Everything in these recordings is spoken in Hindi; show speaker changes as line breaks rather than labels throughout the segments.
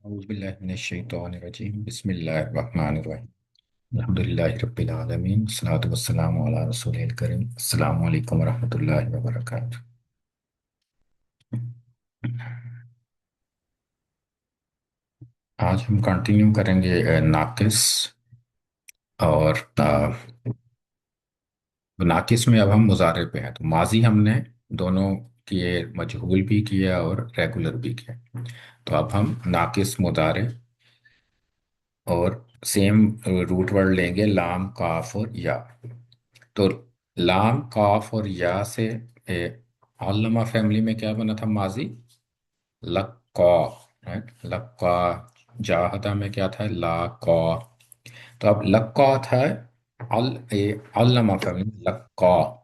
औज़ुबिल्लाहिमिनश्शैतानिर्रजीम बिस्मिल्लाहिर्रहमानिर्रहीम अल्हम्दुलिल्लाहि रब्बिल आलमीन वस्सलातु वस्सलामु अला रसूलिल करीम अस्सलामु अलैकुम वरहमतुल्लाहि वबरकातुहू। आज हम कंटिन्यू करेंगे नाकिस और नाकिस में अब हम मुजारे पे हैं। तो माजी हमने दोनों किए, मजहूल भी किया और रेगुलर भी किया। तो अब हम नाकिस मुजारे और सेम रूट वर्ड लेंगे, लाम काफ और या। तो लाम काफ और या से अल्लमा फैमिली में क्या बना था माजी? लक्का। राइट, लक्का। जाहदा में क्या था? लाका। तो अब लक्का था अल्लमा फैमिली में लक्का।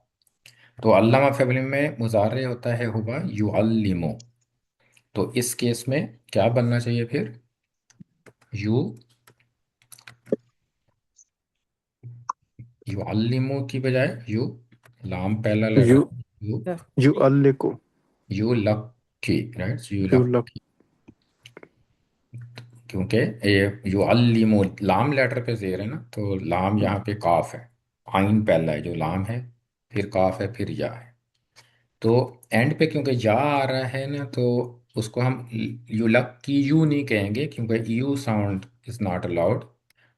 तो अल्लमा फैमिली में मुजारे होता है हुआ युअल्लिमु। तो इस केस में क्या बनना चाहिए फिर? यू युअल्लिमु की बजाय यू, लाम पहला
यू
लेटर यू,
यू अल्ले को
यू लक्की। राइट, यू
यू लक
लक्की। क्योंकि ये जो अल्लीमो लाम लेटर पे जेर है ना, तो लाम यहाँ पे काफ है। आइन पहला है जो लाम है, फिर काफ है, फिर या है। तो एंड पे क्योंकि या आ रहा है ना, तो उसको हम युलक की यू नहीं कहेंगे, क्योंकि you sound is not allowed.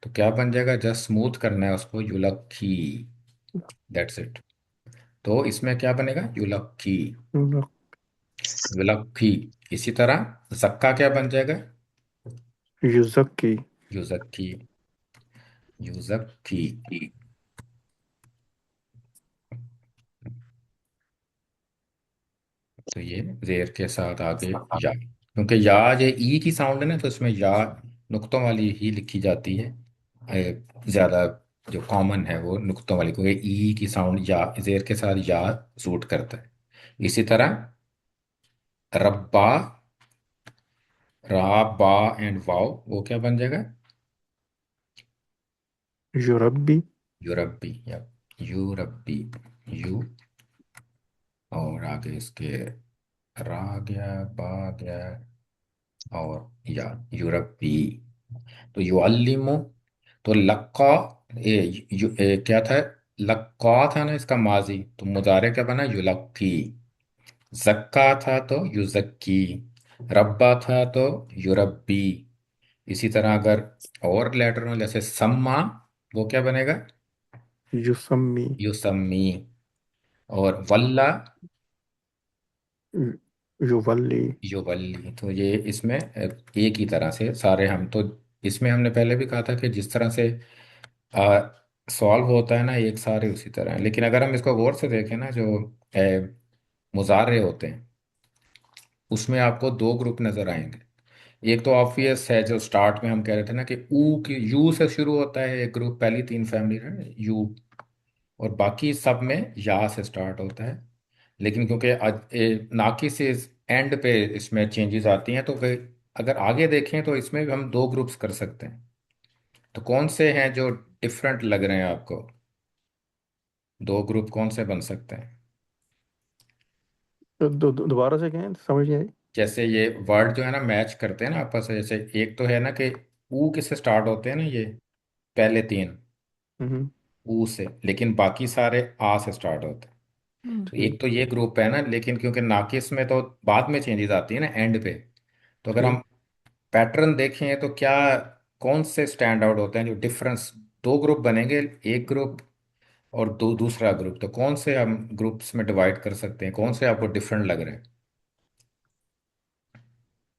तो क्या बन जाएगा? जस्ट स्मूथ करना है उसको, युलक की। That's it. तो इसमें क्या बनेगा? युलक की, युलक की। इसी तरह जक्का क्या बन जाएगा?
युजक्की
युजक की, युजक की। तो ये जेर के साथ आगे या, क्योंकि या ये ई की साउंड है ना, तो इसमें या नुक्तों वाली ही लिखी जाती है। ज्यादा जो कॉमन है वो नुक्तों वाली, क्योंकि ई की साउंड या जेर के साथ या सूट करता है। इसी तरह रब्बा, रा बा एंड वाव, वो क्या बन जाएगा?
युरब्बी
यूरब्बी या यूरब्बी। यू, और आगे इसके रा गया, बा गया, और या यूरब्बी। तो युअल्लिमु। तो लक्का, क्या था? लक्का था ना इसका माजी, तो मुजारे क्या बना? युलक्की। जक्का था तो युजक्की। रब्बा था तो युरब्बी। इसी तरह अगर और लेटर में जैसे सम्मा, वो क्या बनेगा?
युसम्मी
युसम्मी। और वल्ला,
युवल्ली
युवल्ली। तो ये इसमें एक ही तरह से सारे हम तो, इसमें हमने पहले भी कहा था कि जिस तरह से सॉल्व होता है ना, एक सारे उसी तरह है। लेकिन अगर हम इसको गौर से देखें ना, जो मुजारे होते हैं उसमें आपको दो ग्रुप नजर आएंगे। एक तो ऑब्वियस है, जो स्टार्ट में हम कह रहे थे ना कि ऊ की यू से शुरू होता है एक ग्रुप, पहली तीन फैमिली है यू, और बाकी सब में या से स्टार्ट होता है। लेकिन क्योंकि नाकी से एंड पे इसमें चेंजेस आती हैं, तो फिर अगर आगे देखें तो इसमें भी हम दो ग्रुप्स कर सकते हैं। तो कौन से हैं जो डिफरेंट लग रहे हैं आपको? दो ग्रुप कौन से बन सकते हैं?
दोबारा से कहें, समझ नहीं आई।
जैसे ये वर्ड जो है ना मैच करते हैं ना आपस में। जैसे एक तो है ना कि ऊ किससे स्टार्ट होते हैं ना, ये पहले तीन
हम्म
ऊ से, लेकिन बाकी सारे आ से स्टार्ट होते हैं। तो
हम्म,
एक तो ये ग्रुप है ना, लेकिन क्योंकि नाकिस में तो बाद में चेंजेस आती है ना एंड पे। तो अगर हम
ठीक।
पैटर्न देखें तो क्या, कौन से स्टैंड आउट होते हैं जो डिफरेंस? दो ग्रुप बनेंगे, एक ग्रुप और दो दूसरा ग्रुप। तो कौन से हम ग्रुप्स में डिवाइड कर सकते हैं? कौन से आपको डिफरेंट लग रहे हैं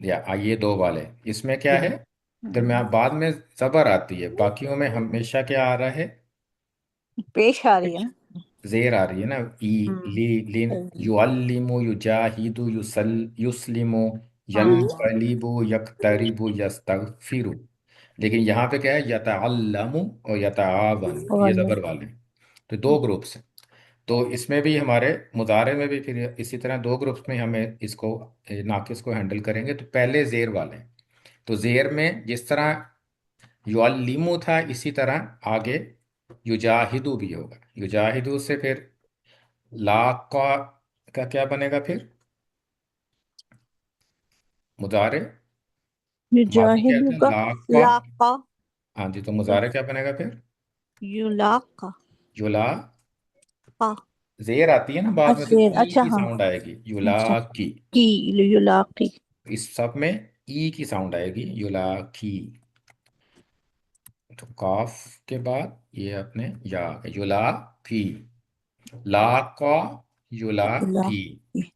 या ये दो वाले, इसमें क्या है?
हम्म,
दरम्यान बाद में जबर आती है, बाकियों में हमेशा क्या आ रहा है?
पेश आ रही है ना.
जेर आ रही है ना। ई, ली, लिन, युअल्लिमु, युजाहिदु, युस्लिमु,
हाँ,
यनकलिबु, यक्तरिबु, यस्तगफिरु। लेकिन यहाँ पे क्या है? यतअल्लमु और यतआवनु, ये
वही.
जबर वाले हैं। तो दो ग्रुप्स हैं। तो इसमें भी हमारे मुजारे में भी फिर इसी तरह दो ग्रुप्स में हमें इसको नाकिस को हैंडल करेंगे। तो पहले जेर वाले हैं। तो जेर में जिस तरह युअल्लिमु था, इसी तरह आगे युजाहिदु भी होगा। युजाहिदु से फिर लाका, का क्या बनेगा फिर? मुजारे, माजी क्या था?
युजाहिदुका
लाका।
लाका
हाँ जी, तो मुजारे क्या बनेगा फिर?
युलाका
युला।
का
जेर आती है ना बाद में, तो ई
अच्छा
की
हाँ
साउंड आएगी, युला
अच्छा
की।
की युलाकी
इस सब में ई की साउंड आएगी, युला की। तो काफ के बाद ये अपने या, युला की। ला का, युला की।
युलाकी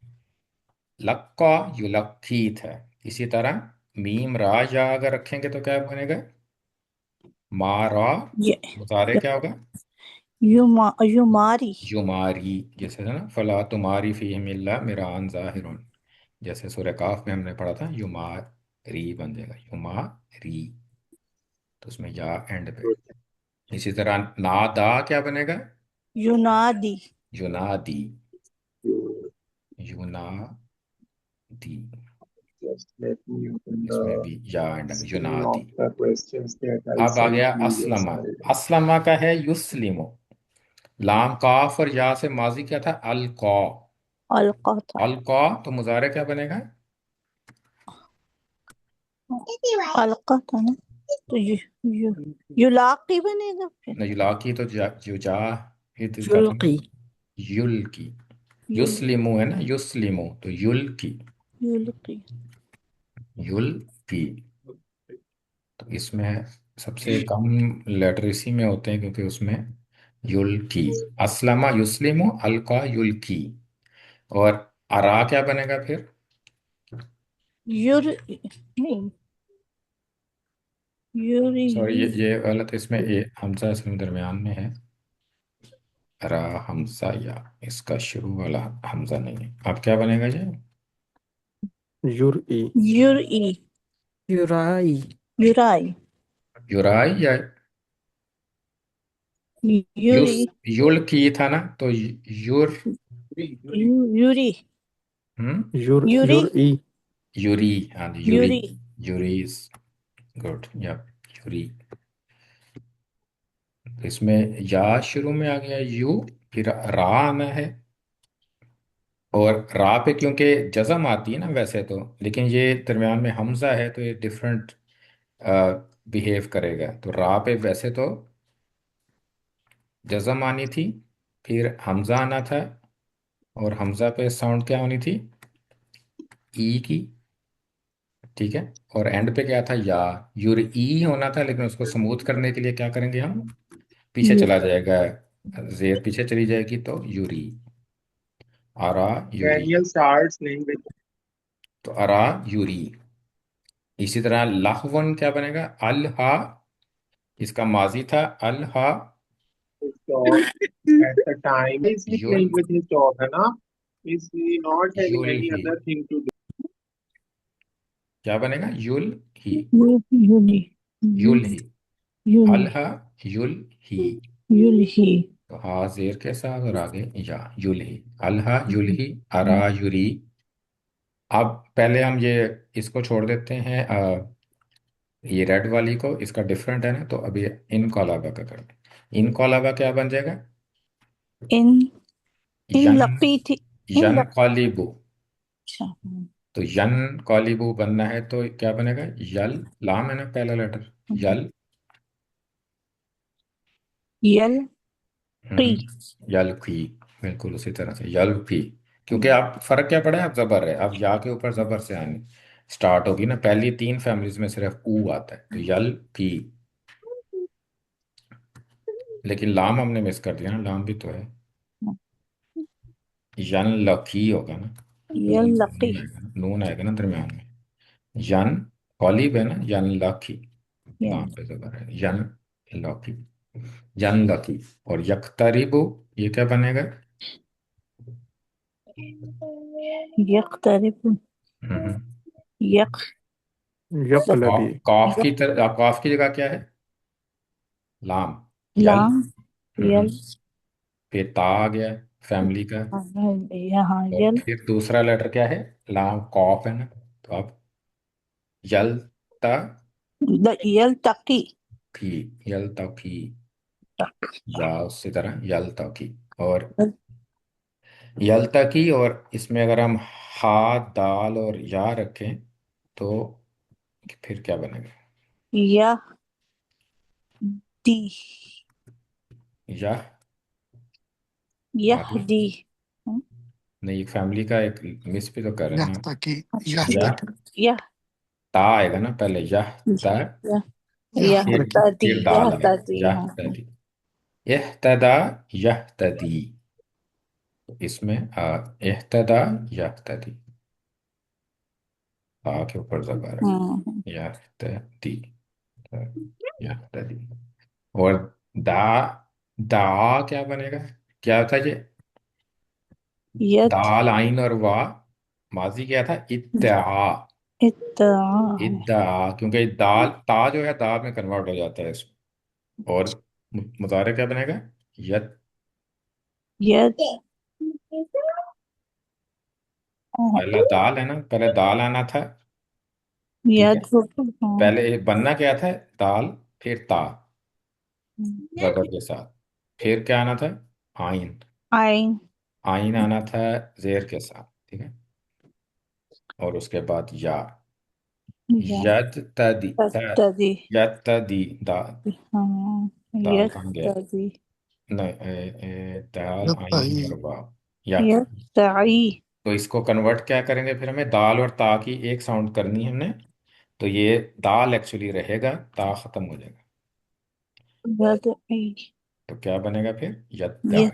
लक्का, युलक्कीत है। इसी तरह मीम रा या अगर रखेंगे तो क्या बनेगा? मारा।
ये
मुतारे क्या होगा?
युमारी
युमारी। जैसे है ना, फला तुम्हारी फीहिम इल्ला मिरान जाहिरुन। जैसे सूरह काफ में हमने पढ़ा था, युमारी बन जाएगा, युमारी। तो उसमें या एंड पे। इसी तरह नादा क्या बनेगा?
युनादी
युनादी। युनादी।
Just let me open
इसमें
the
भी या and,
screen of
युनादी।
the questions that I
अब आ
sent
गया
to you
असलमा।
yesterday.
असलमा का है युस्लिमो। लाम काफ और या से माजी क्या था? अलका।
अलकाता
अलका, तो मुजारे क्या बनेगा?
अलकाता ना तो यु, युलाकी बनेगा फिर
युलाकी तो जुजा का था ना।
युल्की
युल की। युस्लिमु है ना, युस्लिमु तो युल की।
युल्की
युल की। तो इसमें सबसे कम लेटर इसी में होते हैं, क्योंकि उसमें युल की। असलमा युस्लिमु, अलका युल की। और अरा क्या बनेगा फिर?
युर नहीं यूरी
सॉरी, ये गलत, इसमें ए हमजा इसमें दरमियान में है। रा हमजा या, इसका शुरू वाला हमजा नहीं है। अब क्या बनेगा जी?
युरई।
युरी
युराई
युराई
युराई या युस।
युरी
युल की था ना, तो युर।
युरी
हम्म।
युरी
युरई।
यूरी। हाँ जी, यूरी।
युरी
यूरी इज गुड या। यूरी। इसमें या शुरू में आ गया यू, फिर रा आना है। और रा पे क्योंकि जज़म आती है ना वैसे तो, लेकिन ये दरमियान में हमजा है तो ये डिफरेंट बिहेव करेगा। तो रा पे वैसे तो जज़म आनी थी, फिर हमजा आना था। और हमजा पे साउंड क्या होनी थी? ई की। ठीक है। और एंड पे क्या था? या। यूर ई होना था, लेकिन उसको स्मूथ करने के लिए क्या करेंगे हम? पीछे चला जाएगा, जेर पीछे चली जाएगी, तो Yuri. Ara Yuri.
Daniel starts playing with
तो आरा यूरी। इसी तरह लाहवन क्या बनेगा? अल हा। इसका माजी था अल हा।
his dog at the time. Is he
you'll.
playing with his dog, है ना? Is he not having
you'll
any
he
other thing to do?
क्या बनेगा? युल ही।
युली
युल ही।
युली
अल हा। युल ही।
युलही
तो हा जेर के साथ और आगे या, युल ही। अल हा युल ही। अरा यूरी। अब पहले हम ये इसको छोड़ देते हैं, ये रेड वाली को, इसका डिफरेंट है ना, तो अभी इनका अलावा का करते हैं। इनका अलावा क्या बन जाएगा?
इन इन
यन।
लकी थी इन
यन
लक
कॉलिबू।
अच्छा
तो यन कॉलिबू बनना है तो क्या बनेगा? यल। लाम है ना पहला लेटर। यल।
यल की
यल की। बिल्कुल उसी तरह से यल की। क्योंकि आप फर्क क्या पड़ा है? अब जबर है, अब या के ऊपर जबर से आने स्टार्ट होगी ना। पहली तीन फैमिलीज में सिर्फ ऊ आता है, तो यल की। लेकिन लाम हमने मिस कर दिया ना, लाम भी तो है। यन लकी होगा ना।
यल
नून
लकी
नून आएगा ना, नून आएगा ना दरमियान में। यन कॉलिब है ना, यन लकी।
यल
लाम पे जबर है, यन लकी। यन लकी। और यकतरिबु, ये क्या बनेगा?
यक्तरिब
हम्म।
यक
तो
यकलबी।
काफ की जगह क्या है? लाम। यल।
लाम यल
फिर ता आ गया फैमिली का।
यहाँ
और
यल
फिर दूसरा लेटर क्या है? लाम कॉफ है ना। तो अब यल ता
यल तकी
की। यल तकी। या उसी तरह यल तकी। और यल्तकी, और इसमें अगर हम हा, दाल और या रखें तो फिर क्या बनेगा?
यह दी
या आगे
यहदी। हम्म,
नहीं, फैमिली का एक मिस भी तो कर रहे हैं ना।
यहतकी
अच्छा
या
यहतकी
यह
ता आएगा ना पहले, यह ता,
यह
फिर
यहतकी
फिर दाल आएगा,
यहतदी।
यह
हाँ
तदी, इहतदा, यह तदी। इसमें इहतदा, यह तदी, के ऊपर जबर है,
हम्म,
यह तदी, यह तदी। और दा, दा क्या बनेगा? क्या था ये?
यद
दाल, आइन और वाह, माजी क्या था? इद्दा।
इत्ता
इद्दा, क्योंकि दाल, ता जो है दाल में कन्वर्ट हो जाता है इसमें। और मुजारे क्या बनेगा? यद।
यद
पहला दाल है ना, पहले दाल आना था, ठीक है।
यद। हाँ
पहले बनना क्या था? दाल, फिर ता, जबर के साथ, फिर क्या आना था? आइन।
आइन
आइन आना था जेर के साथ, ठीक है। और उसके बाद या,
यद
यद तदी,
तदी।
यद तदी,
हाँ
दाल
यद
कहाँ गया?
तदी।
नहीं, दाल, आइन
यत्तई
और वाव, या।
यद ताई।
तो इसको कन्वर्ट क्या करेंगे फिर? हमें दाल और ता की एक साउंड करनी है हमने। तो ये दाल एक्चुअली रहेगा, ता खत्म हो जाएगा।
यद
तो क्या बनेगा फिर?
यद
यद्दाई।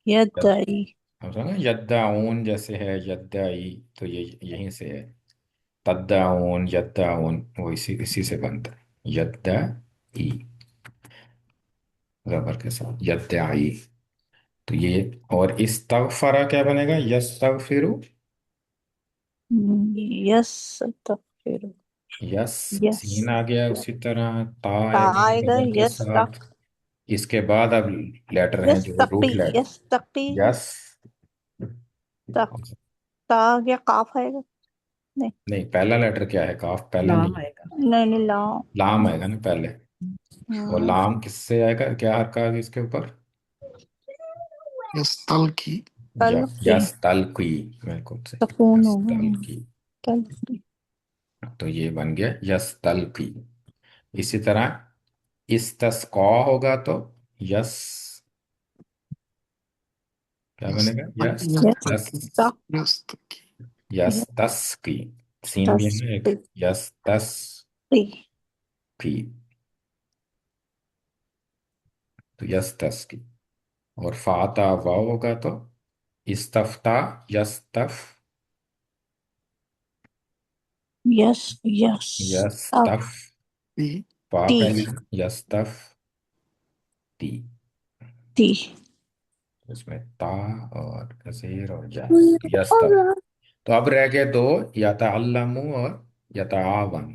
यद
यद,
आई।
हम समझे यद्दाऊन जैसे है, यद्दाई, तो ये यहीं से है। तद्दाऊन, यद्दाऊन, वो इसी इसी से बनता है, यद्दाई, जबर के साथ, यद्दाई। तो ये, और इस्तगफरा क्या बनेगा? यस्तगफिरु।
यस तकफिर।
यस,
यस
सीन आ गया, उसी तरह ता
ता
आएगा
आएगा।
जबर के
यस
साथ।
तक।
इसके बाद अब लेटर हैं
यस
जो
तकी।
Root letter.
यस तकी।
यस,
तक। ता क्या काफ आएगा? नहीं
नहीं, पहला लेटर क्या है? काफ पहले
लाम
नहीं।
आएगा।
नहीं नहीं ला।
लाम आएगा ना पहले। और
हम्म,
लाम किससे आएगा? क्या हरकत आएगी इसके ऊपर?
यस्तलकी
तलकी।
यस तलकी, बिल्कुल सही,
सुकून
यस
होगा।
तलकी।
तलकी।
तो ये बन गया यस तलकी। इसी तरह इस्तस्का होगा तो यस, क्या बनेगा?
यस्तक
यस
यस
तस,
यस्तकी
तक।
यस्तकी
यस
यस
तस की, सीन भी है ना एक,
तस्की।
यस तस की। तो यस तस की। और फाता वाव होगा तो इस्तफ्ता, यस्तफ,
यस यस तक
यस्तफ,
ती
पा
ती
पहले, यस्तफ ती।
ती।
इसमें ता और कसीर और या, तो यस्तफ। तो अब रह गए दो, यतअल्लमु और यतआवन।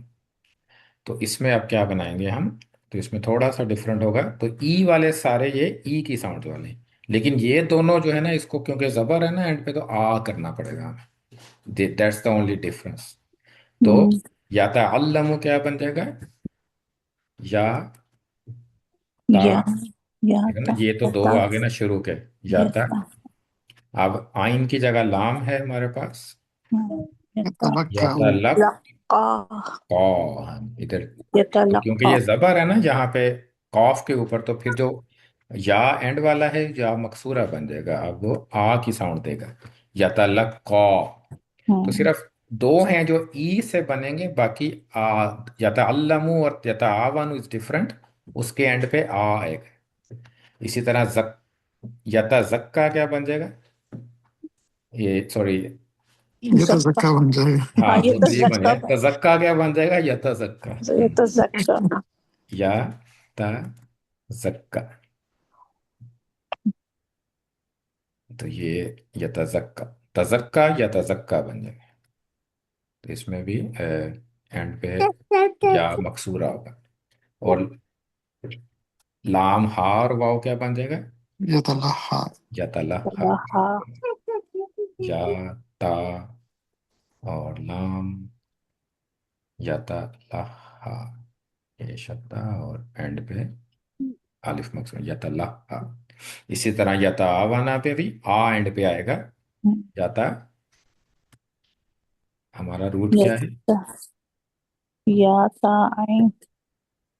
तो इसमें अब क्या बनाएंगे हम? तो इसमें थोड़ा सा डिफरेंट होगा। तो ई वाले सारे ये ई की साउंड वाले, लेकिन ये दोनों जो है ना, इसको क्योंकि जबर है ना एंड पे, तो आ करना पड़ेगा हमें। That's the only difference. तो
हम्म,
यतअल्लमु क्या बन जाएगा? या ता,
या या
ठीक है ना,
ता
ये तो
या
दो
ता
आगे ना शुरू के,
या
याता।
ता।
अब आइन की जगह लाम है हमारे पास,
या ता
यतलक्कउ
यातलक,
लक्का।
कौन इधर।
या ता
तो क्योंकि
लक्का।
ये जबर है ना यहाँ पे कॉफ के ऊपर, तो फिर जो या एंड वाला है, या मकसूरा बन जाएगा, अब वो आ की साउंड देगा, यातलक कौ। तो
हम्म,
सिर्फ दो हैं जो ई से बनेंगे, बाकी आ, यतअल्लमु और यतआवनु इज डिफरेंट, उसके एंड पे आ आएगा। इसी तरह यतज़क्का क्या बन जाएगा? ये सॉरी,
जक्का।
यतज़क्का बन जाएगा
हाँ
हाँ
ये तो
दोनों ये बन
जक्का
जाए। तज़क्का क्या बन जाएगा? यतज़क्का।
ये तो जक्का।
या ता जक्का। तो ये यतज़क्का, तज़क्का या तज़क्का बन जाएगा। तो इसमें भी एंड पे या मकसूरा होगा। और लाम हा और वाव क्या बन जाएगा?
यतलहा
यतलहा।
हाँ
या ता और लाम, यतलहा, ये शब्दा, और एंड पे अलिफ मकसूर, यतलहा। इसी तरह यता आवाना पे भी आ एंड पे आएगा। यता, हमारा रूट क्या है?
यता याता आइन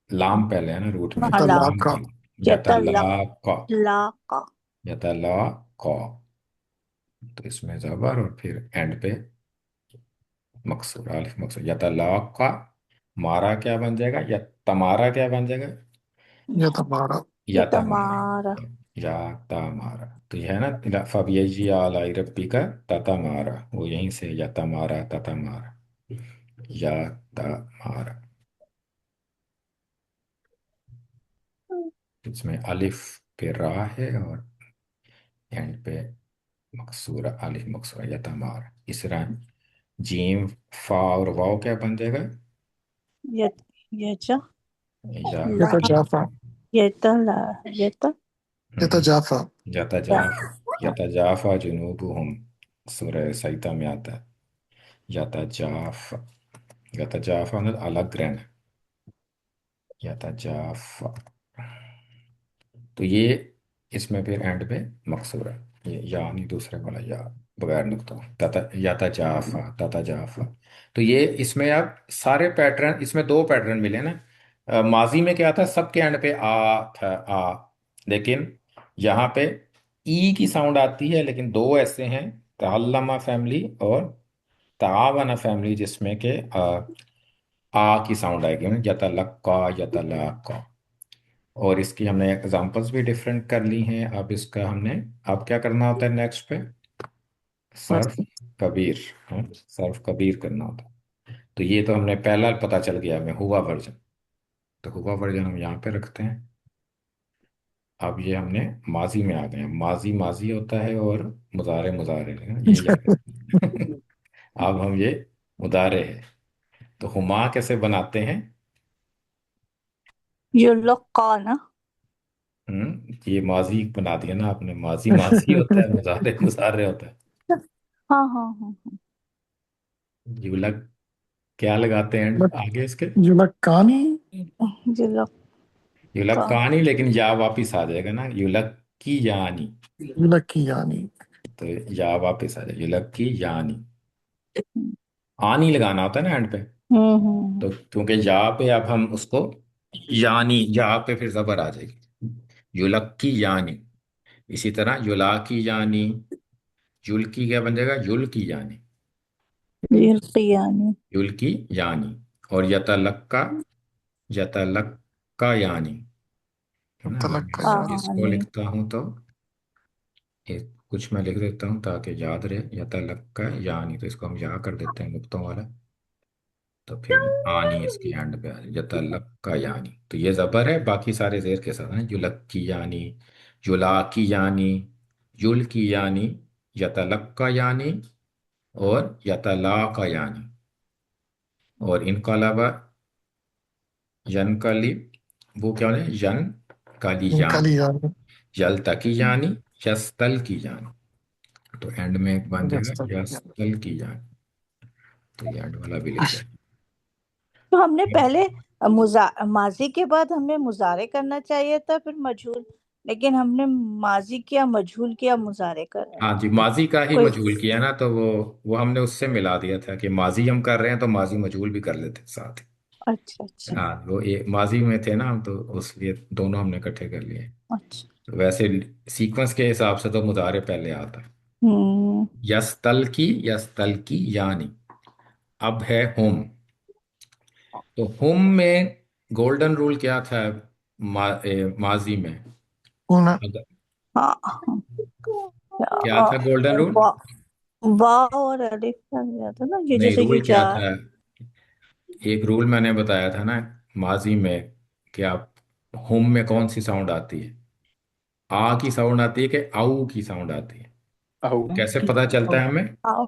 लाम पहले है ना रूट में,
यथा
अला
लाम
लाका।
पहले। यता
यता
ला का,
ला का
यता ला का। तो इसमें जबर और फिर एंड पे मकसूर, अलिफ मकसूर। यता ला का, मारा क्या बन जाएगा? या तमारा क्या बन जाएगा?
यथा मारा।
या
यता
तमारा।
मारा
या तमारा। तो यह है ना, फबीजी आलाई रब्बी का ततमारा, वो यहीं से या तमारा ततमारा, या तमारा। इसमें अलिफ पे रा है और एंड पे मकसूरा, अलिफ मकसूरा, या तमारा। इस तरह जीम, फा और वाव क्या बन जाएगा?
यत यजा
या
ला
यथा जाफा।
यता ला यता
यथा जाफा।
यता
या
जाफ, यता जाफा जुनूबुहुम, सूरह सईदा में आता है। यता जाफ, यता जाफा मतलब अलग रहना, यता जाफा। तो ये इसमें फिर एंड पे मकसूर है, ये या नहीं, दूसरे वाला या, बगैर नुक्ता, तता याता जाफा, तता जाफा। तो ये इसमें अब सारे पैटर्न, इसमें दो पैटर्न मिले ना। माजी में क्या था, सबके एंड पे आ था, आ। लेकिन यहाँ पे ई की साउंड आती है, लेकिन दो ऐसे हैं, तअल्लमा फैमिली और तावना फैमिली, जिसमें के आ की साउंड आएगी ना, यतलक्का यतलाका। और इसकी हमने एग्जांपल्स भी डिफरेंट कर ली हैं। अब इसका हमने, अब क्या करना होता है नेक्स्ट पे? सर्फ कबीर। हाँ, सर्फ कबीर करना होता है। तो ये तो हमने पहला पता चल गया हमें, हुआ वर्जन। तो हुआ वर्जन हम यहाँ पे रखते हैं। अब ये हमने माजी में आ गए हैं, माजी माजी होता है और मुजारे मुजारे, ये याद है। अब हम ये मुदारे है। तो हुमा कैसे बनाते हैं?
युलक्का ना
ये माजी बना दिया ना आपने, माजी माजी होता है, मुजारे मुजारे होता है।
हाँ हाँ हाँ हाँ
युलक, क्या लगाते हैं
युलक,
आगे इसके?
युलक्कानी।
युलक्का
युलक कहानी, लेकिन या वापिस आ जाएगा ना, युलक की यानी।
युलक्की यानी।
तो या वापिस आ जाएगा, युलक की यानी। आनी लगाना होता है ना एंड पे।
हम्म।
तो क्योंकि या पे अब हम उसको, यानी या पे फिर जबर आ जाएगी, युलक की यानी। इसी तरह युला की यानी, युल की क्या बन जाएगा? युल की यानी,
युल्कियानी
युल की यानी। और यतलक्का, यतलक्का यानी, है ना। अगर मैं
तलक्का यानी।
इसको
आनी
लिखता हूँ तो, एक कुछ मैं लिख देता हूँ ताकि याद रहे, यतलक्का यानी, तो इसको हम यहाँ कर देते हैं नुक्तों वाला। तो फिर आनी इसकी एंड पे आ जाए, यतलक्का यानी। तो ये जबर है, बाकी सारे जेर के साथ है, युलक्की यानी, युलाकी यानी, युल की यानी, यतलक्का यानी और यतलाका यानी। और इनके अलावा यन कली, वो क्या होने, यन काली यानी,
इनकली यानी।
यल तकी यानी, यस्तल की यानी। तो एंड में एक बन जाएगा
यस्तकी यानी।
यस्तल की यानी। तो ये एंड वाला भी लिख दें।
तो हमने पहले माजी के बाद हमें मुजारे करना चाहिए था, फिर मजहूल, लेकिन हमने माजी किया, मजहूल किया, मुजारे कर रहे हैं।
हाँ जी, माजी का ही
कोई
मजहूल किया ना, तो वो हमने उससे मिला दिया था कि माजी हम कर रहे हैं तो माजी मजहूल भी कर लेते हैं साथ
अच्छा
ही।
अच्छा
हाँ, वो एक माजी में थे ना हम, तो उसलिए दोनों हमने इकट्ठे कर लिए।
अच्छा।
तो वैसे सीक्वेंस के हिसाब से तो मुजारे पहले आता है।
हम्म।
यस्तल की यानी। अब है हुम। तो हुम में गोल्डन रूल क्या था? माजी में
उन।
अगर,
हाँ हाँ।
क्या था गोल्डन रूल?
वा वाव और अलिफ का गया था ना, ये
नहीं,
जैसे ये
रूल क्या
जा
था? एक रूल मैंने बताया था ना माजी में, कि आप हुम में कौन सी साउंड आती है? आ की साउंड आती है कि आऊ की साउंड आती है?
आउ
कैसे
की
पता चलता है हमें?
आओ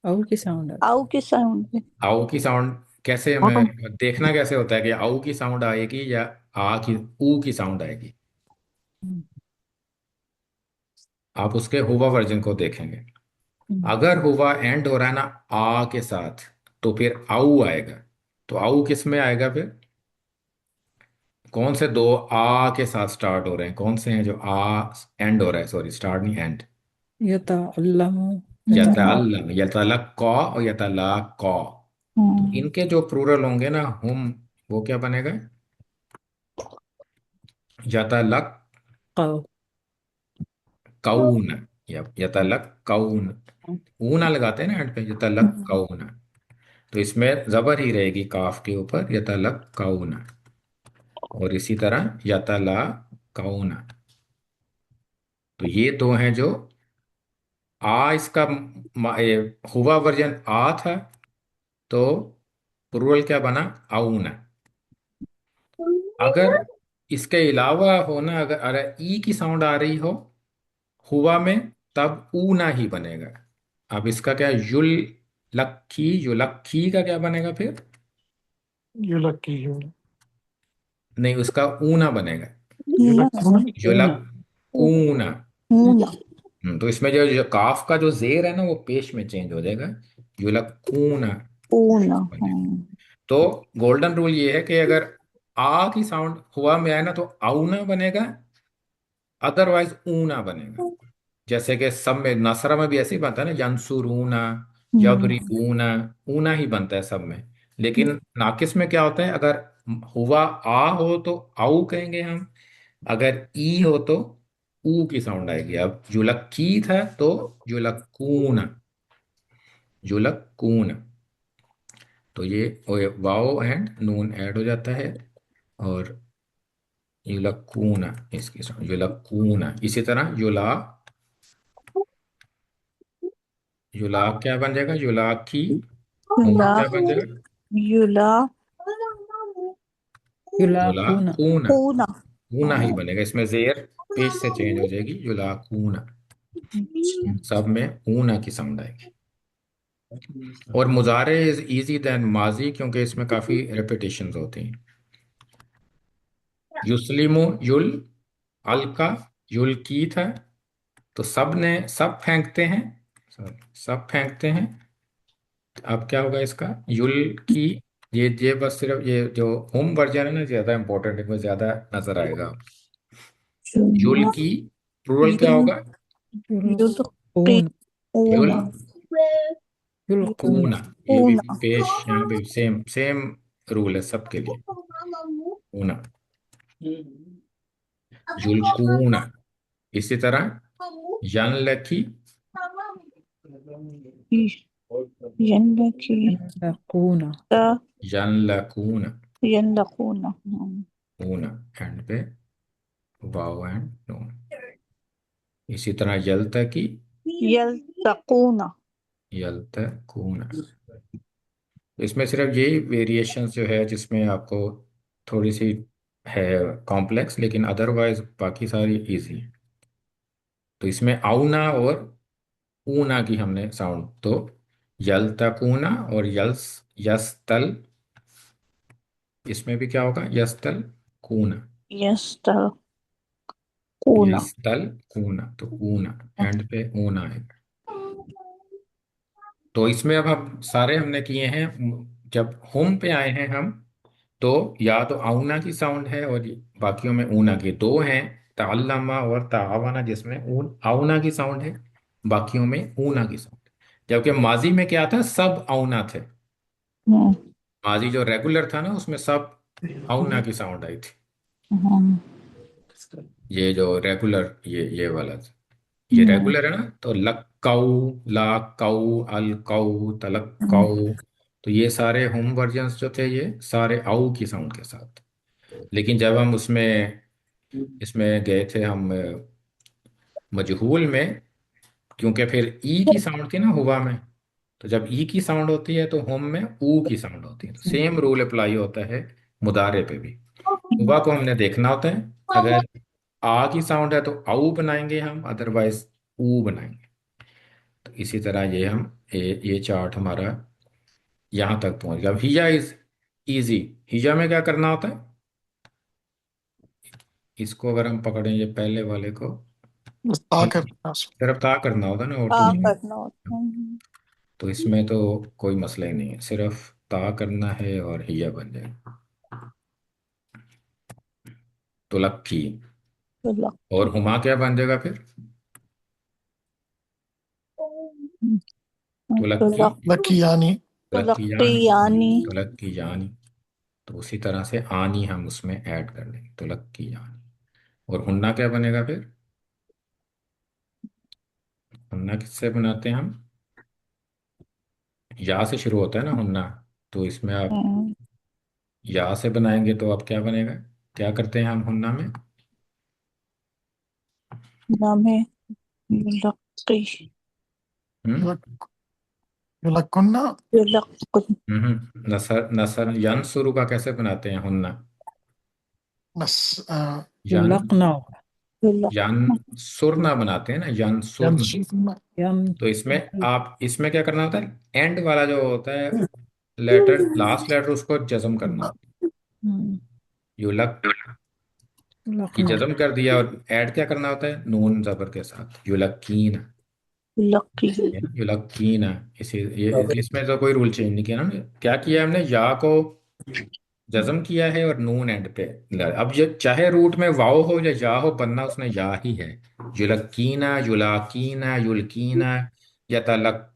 आउ की साउंड आती
आओ की साउंड
आऊ की साउंड कैसे हमें देखना, कैसे होता है कि आऊ की साउंड आएगी या आ की, ऊ की साउंड आएगी?
है।
आप उसके हुआ वर्जन को देखेंगे।
हम्म।
अगर हुआ एंड हो रहा है ना आ के साथ, तो फिर आऊ आएगा। तो आऊ किस में आएगा फिर? कौन से दो आ के साथ स्टार्ट हो रहे हैं? कौन से हैं जो आ एंड हो रहा है? सॉरी, स्टार्ट नहीं, एंड।
यतअल्लमु
यतअल्लम, यतलक्का और यतलाक्का। तो इनके जो प्लूरल होंगे ना, हम, वो क्या बनेगा? यतलक
कौ
कौन, या यतलक कौन। ऊना लगाते हैं ना एंड पे, यतलक कौन। तो इसमें जबर ही रहेगी काफ के ऊपर, यतलक कौन। और इसी तरह यतला कौन। तो ये दो हैं जो आ, इसका हुआ वर्जन आ था, तो प्लूरल क्या बना? आउना। अगर इसके अलावा हो ना, अगर अरे ई की साउंड आ रही हो हुआ में, तब ऊना ही बनेगा। अब इसका क्या, युल लक्की, युलक्खी का क्या बनेगा फिर?
यू लकी यू
नहीं, उसका ऊना बनेगा।
यू लकी
युलक
ऊना
ऊना।
ऊना
तो इसमें जो काफ का जो जेर है ना, वो पेश में चेंज हो जाएगा, युलक ऊना
ऊना।
बनेगा। तो गोल्डन रूल ये है कि अगर आ की साउंड हुआ में आए ना, तो आउना बनेगा, अदरवाइज ऊना बनेगा। जैसे कि सब में, नसरा में भी ऐसे ही बनता है ना, यंसुरूना, यदरिबूना, ऊना ही बनता है सब में। लेकिन नाकिस में क्या होता है? अगर हुआ आ हो तो आऊ कहेंगे हम, अगर ई हो तो ऊ की साउंड आएगी। अब युलक्की था तो युलक्कून, युलक्कून। तो ये वाओ एंड नून ऐड हो जाता है, और युलक्कून, इसकी साउंड युलक्कून। इसी तरह युला, युला क्या बन जाएगा? युलाकी। ऊन
युला
क्या बन जाएगा?
युला
युलाकुना
युलाकून।
ऊना।
ऊना ही बनेगा, इसमें जेर पेश से चेंज हो जाएगी, युलाकून। सब में ऊना की साउंड आएगी। और मुजारे इज इजी देन माजी, क्योंकि इसमें काफी रिपीटेशंस होती हैं। युस्लिमु, युल, अलका, युल की था, तो सब ने, सब फेंकते हैं, Sorry, सब फेंकते हैं। अब क्या होगा इसका? युल की, ये बस सिर्फ ये जो होम वर्जन है ना, ज्यादा इंपॉर्टेंट है, इसमें ज्यादा नजर आएगा। युल की प्लूरल क्या
युल
होगा?
युल
युल
ऊना
युल्कुना
कूना। ये भी
ऊना।
पेश, यहाँ पे सेम सेम रूल है सबके लिए। ऊना, युलकूना। इसी तरह यन लकी,
यंलकी
यल्कुना
यन लकूना,
यंलकूना।
ऊना एंड पे वाव एंड नून। इसी तरह यल्तकी,
यल्तकूना।
यल्तकूना। तो इसमें सिर्फ यही वेरिएशंस जो है जिसमें आपको थोड़ी सी है कॉम्प्लेक्स, लेकिन अदरवाइज बाकी सारी इजी है। तो इसमें आउना और ऊना की हमने साउंड, तो यल्तकूना और यल्स, यस्तल, इसमें भी क्या होगा? यस्तल कूना,
यस्तकूना।
यस्तल कूना, तो ऊना एंड पे ऊना आएगा। तो इसमें अब हम सारे हमने किए हैं। जब होम पे आए हैं हम, तो या तो आउना की साउंड है, और बाकियों में ऊना की। दो हैं, ताल्लमा और तावाना, जिसमें ऊन आउना की साउंड है, बाकियों में ऊना की साउंड। जबकि माजी में क्या था? सब आउना थे।
हम्म,
माजी जो रेगुलर था ना, उसमें सब आउना की साउंड आई थी।
हम्म,
ये जो रेगुलर, ये वाला, ये
हम्म,
रेगुलर है ना, तो लक्कऊ, लाकऊ, अलकऊ,
हम्म,
तलक्कऊ। तो ये सारे होम वर्जन्स जो थे, ये सारे आऊ की साउंड के साथ। लेकिन जब हम उसमें, इसमें गए थे हम मजहूल में, क्योंकि फिर ई की साउंड थी ना हुआ में, तो जब ई की साउंड होती है तो होम में ऊ की साउंड होती है। तो सेम रूल अप्लाई होता है मुदारे पे भी। हुआ को हमने देखना होता है, अगर आ की साउंड है तो आऊ बनाएंगे हम, अदरवाइज ऊ बनाएंगे। तो इसी तरह ये हम, ये चार्ट हमारा यहाँ तक पहुंच गया। अब हिया इज इजी। हिया में क्या करना होता है? इसको अगर हम पकड़ें, ये पहले वाले को,
बस आकर पास
सिर्फ ता करना होता है ना, और तो
हाँ
कुछ नहीं।
करना होता है।
तो इसमें तो कोई मसला ही नहीं है, सिर्फ ता करना है और हिया बन जाएगा। तुलक्की।
तुलक
और हुमा क्या बन जाएगा फिर? तुलक्की।
तुलक
लकी यानी
तुलक्की
तुलक्की
यानी।
यानी
तुलक्की यानी। तो उसी तरह से आनी हम उसमें ऐड कर देंगे, तुलक्की यानी। और हुन्ना क्या बनेगा फिर? हुन्ना किससे बनाते हैं हम? या से शुरू होता है ना हुन्ना। तो इसमें आप
हम्म,
या से बनाएंगे तो अब क्या बनेगा? क्या करते हैं हम हुन्ना में?
नामे तुलक्की
हम्म
युलक युलकुन्ना
तुलक
नसर नसर यन शुरू का कैसे बनाते हैं हुन्ना?
नस
यन।
युलकना
तुलक
यन सुरना बनाते हैं ना, यन सुरना।
यंसुन्ना
यम
तो इसमें आप इसमें क्या करना होता है, एंड वाला जो होता है लेटर, लास्ट लेटर, उसको जज्म करना होता है। युलक की
युलकना
जज्म कर दिया, और ऐड क्या करना होता है नून जबर के साथ, युलकीन।
तुलक्की
युलकीन। इसी ये इसमें तो कोई रूल चेंज नहीं किया ना। क्या किया हमने, या को जज्म किया है और नून एंड पे अब ये चाहे रूट में वाओ हो या या हो, बनना उसने या ही है। युलकीना, युलाकीना, युलकीना, यतलक्कईना।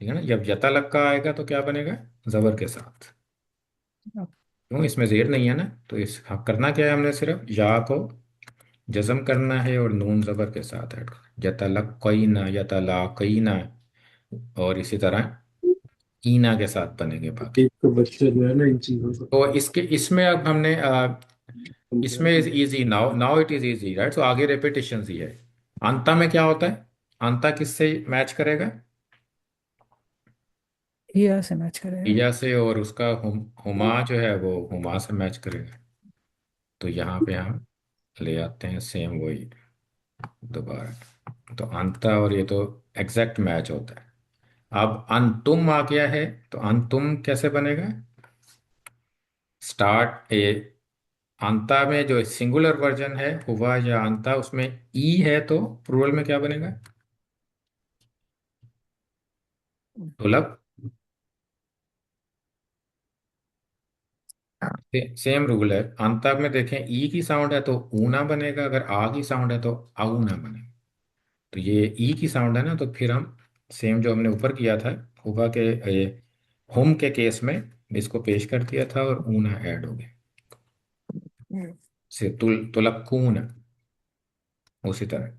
ठीक है ना? जब यतलक्का आएगा तो क्या बनेगा? जबर के साथ। क्यों? इसमें जेर नहीं है ना। तो इस हाँ, करना क्या है हमने, सिर्फ या को जज्म करना है और नून जबर के साथ ऐड करना, यतलक्कईना, यतलाकईना। और इसी तरह ईना के साथ बनेंगे बाकी।
एक तो बच्चे जो है ना इन चीजों से
तो इसके इसमें अब हमने इसमें is easy, now now it is easy, right. तो आगे रेपिटेशन ही है। अंता में क्या होता है? अंता किससे मैच करेगा?
हिया से मैच करेगा।
इया से। और उसका हुमा जो है वो हुमा से मैच करेगा। तो यहाँ पे हम ले आते हैं सेम वही दोबारा। तो अंता और ये तो एग्जैक्ट मैच होता है। अब अंतुम आ गया है, तो अंतुम कैसे बनेगा? स्टार्ट ए अंता में जो सिंगुलर वर्जन है हुआ या अंता, उसमें ई है तो प्लूरल में क्या बनेगा? ढोलक। सेम रूल है। अंता में देखें ई की साउंड है तो ऊना बनेगा, अगर आ की साउंड है तो आऊना बनेगा। तो ये ई की साउंड है ना, तो फिर हम सेम जो हमने ऊपर किया था हुआ के ये होम के केस में इसको पेश कर दिया था और ऊना ऐड हो गया। से तुलक्कून उसी तरह।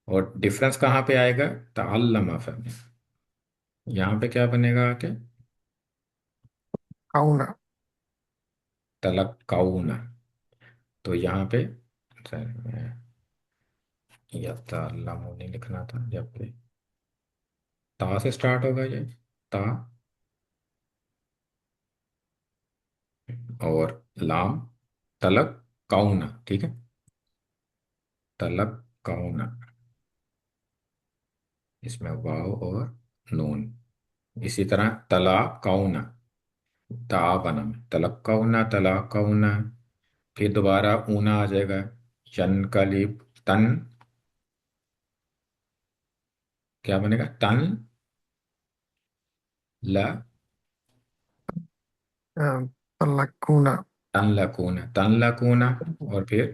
और डिफरेंस कहाँ पे आएगा? तअल्लमा फहमी। यहाँ पे क्या बनेगा आके?
काउना
तलक्काउना। तो यहाँ पे यतअल्लमु नहीं लिखना था, जबकि ता से स्टार्ट होगा ये। ता और लाम, तलक काउना। ठीक है, तलक काउना। इसमें वाव और नून। इसी तरह तला काउना, ता बना में तलक काउना, तला काउना। फिर दोबारा ऊना आ जाएगा, यन कलीब तन। क्या बनेगा? तन ल
तलकुना
तन लकूना, तन लकूना। और फिर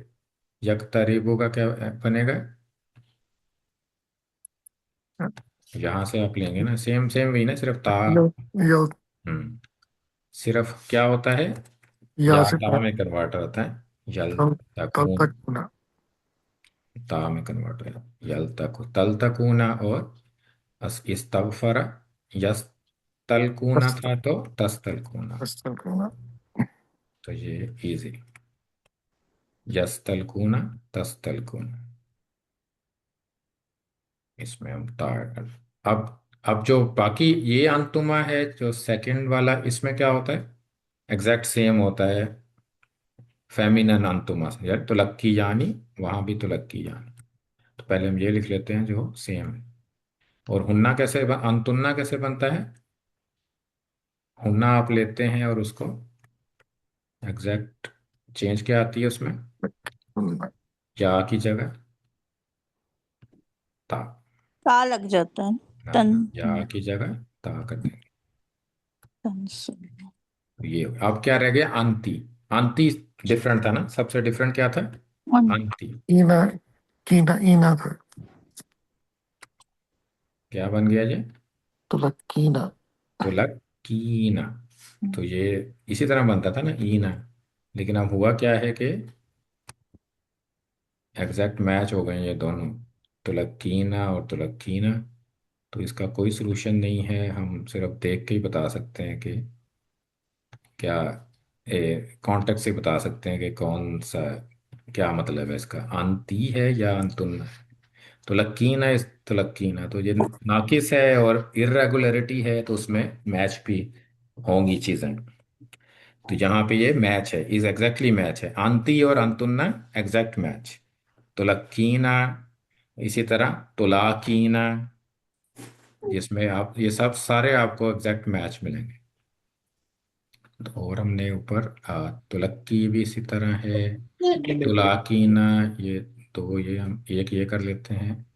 यकतरीबु का क्या बनेगा? यहाँ से आप लेंगे ना, सेम सेम वही ना, सिर्फ ता।
यल यल
हम्म सिर्फ क्या होता है,
या
या
से
ता में कन्वर्ट होता है, यल
तल तल
तकून।
तकुना
ता में कन्वर्ट होता है यल तक तल तकूना। और इस्तगफरा, यस तलकूना
तस
था तो तस तलकूना।
तस तलकुना
तो ये इजी, यस तलकूना, तस तलकूना। इसमें हम ता कर। अब जो बाकी ये अंतुमा है जो सेकंड वाला, इसमें क्या होता है? एग्जैक्ट सेम होता है फेमिनन अंतुमा से, यार तुलक्की यानी, वहां भी तुलक्की यानी। तो पहले हम ये लिख लेते हैं जो सेम है। और हुन्ना कैसे अंतुन्ना कैसे बनता है? हुन्ना आप लेते हैं और उसको एग्जैक्ट चेंज क्या आती है उसमें?
उन्ना
या की जगह ता।
ता लग जाता है
ना
तन
ना, या की जगह ता कर देंगे।
तन सुन
ये अब क्या रह गया? अंती। अंति डिफरेंट था ना, सबसे डिफरेंट क्या था?
उन-
अंति।
ईना कीना ईना था
क्या बन गया ये?
तुलक्कीना।
तुलकीना। तो ये इसी तरह बनता था ना, ईना। लेकिन अब हुआ क्या है कि एग्जैक्ट मैच हो गए ये दोनों, तुलकीना और तुलकीना। तो इसका कोई सलूशन नहीं है, हम सिर्फ देख के ही बता सकते हैं कि क्या, कॉन्टेक्स्ट से बता सकते हैं कि कौन सा, क्या मतलब है इसका, अंती है या अंतुन है। तुलक्कीना इस तुलक्कीना, तो ये नाकिस है और इरेगुलरिटी है, तो उसमें मैच भी होंगी चीज़ें। तो यहाँ पे ये मैच है, इज एग्जैक्टली मैच है, अंती और अंतुन्ना एग्जैक्ट मैच। तुलक्कीना, इसी तरह तुलाकीना, जिसमें आप ये सब सारे आपको एग्जैक्ट मैच मिलेंगे। तो और हमने ऊपर तुलक्की भी इसी तरह है, तुलाकीना, ये तो ये हम एक ये कर लेते हैं,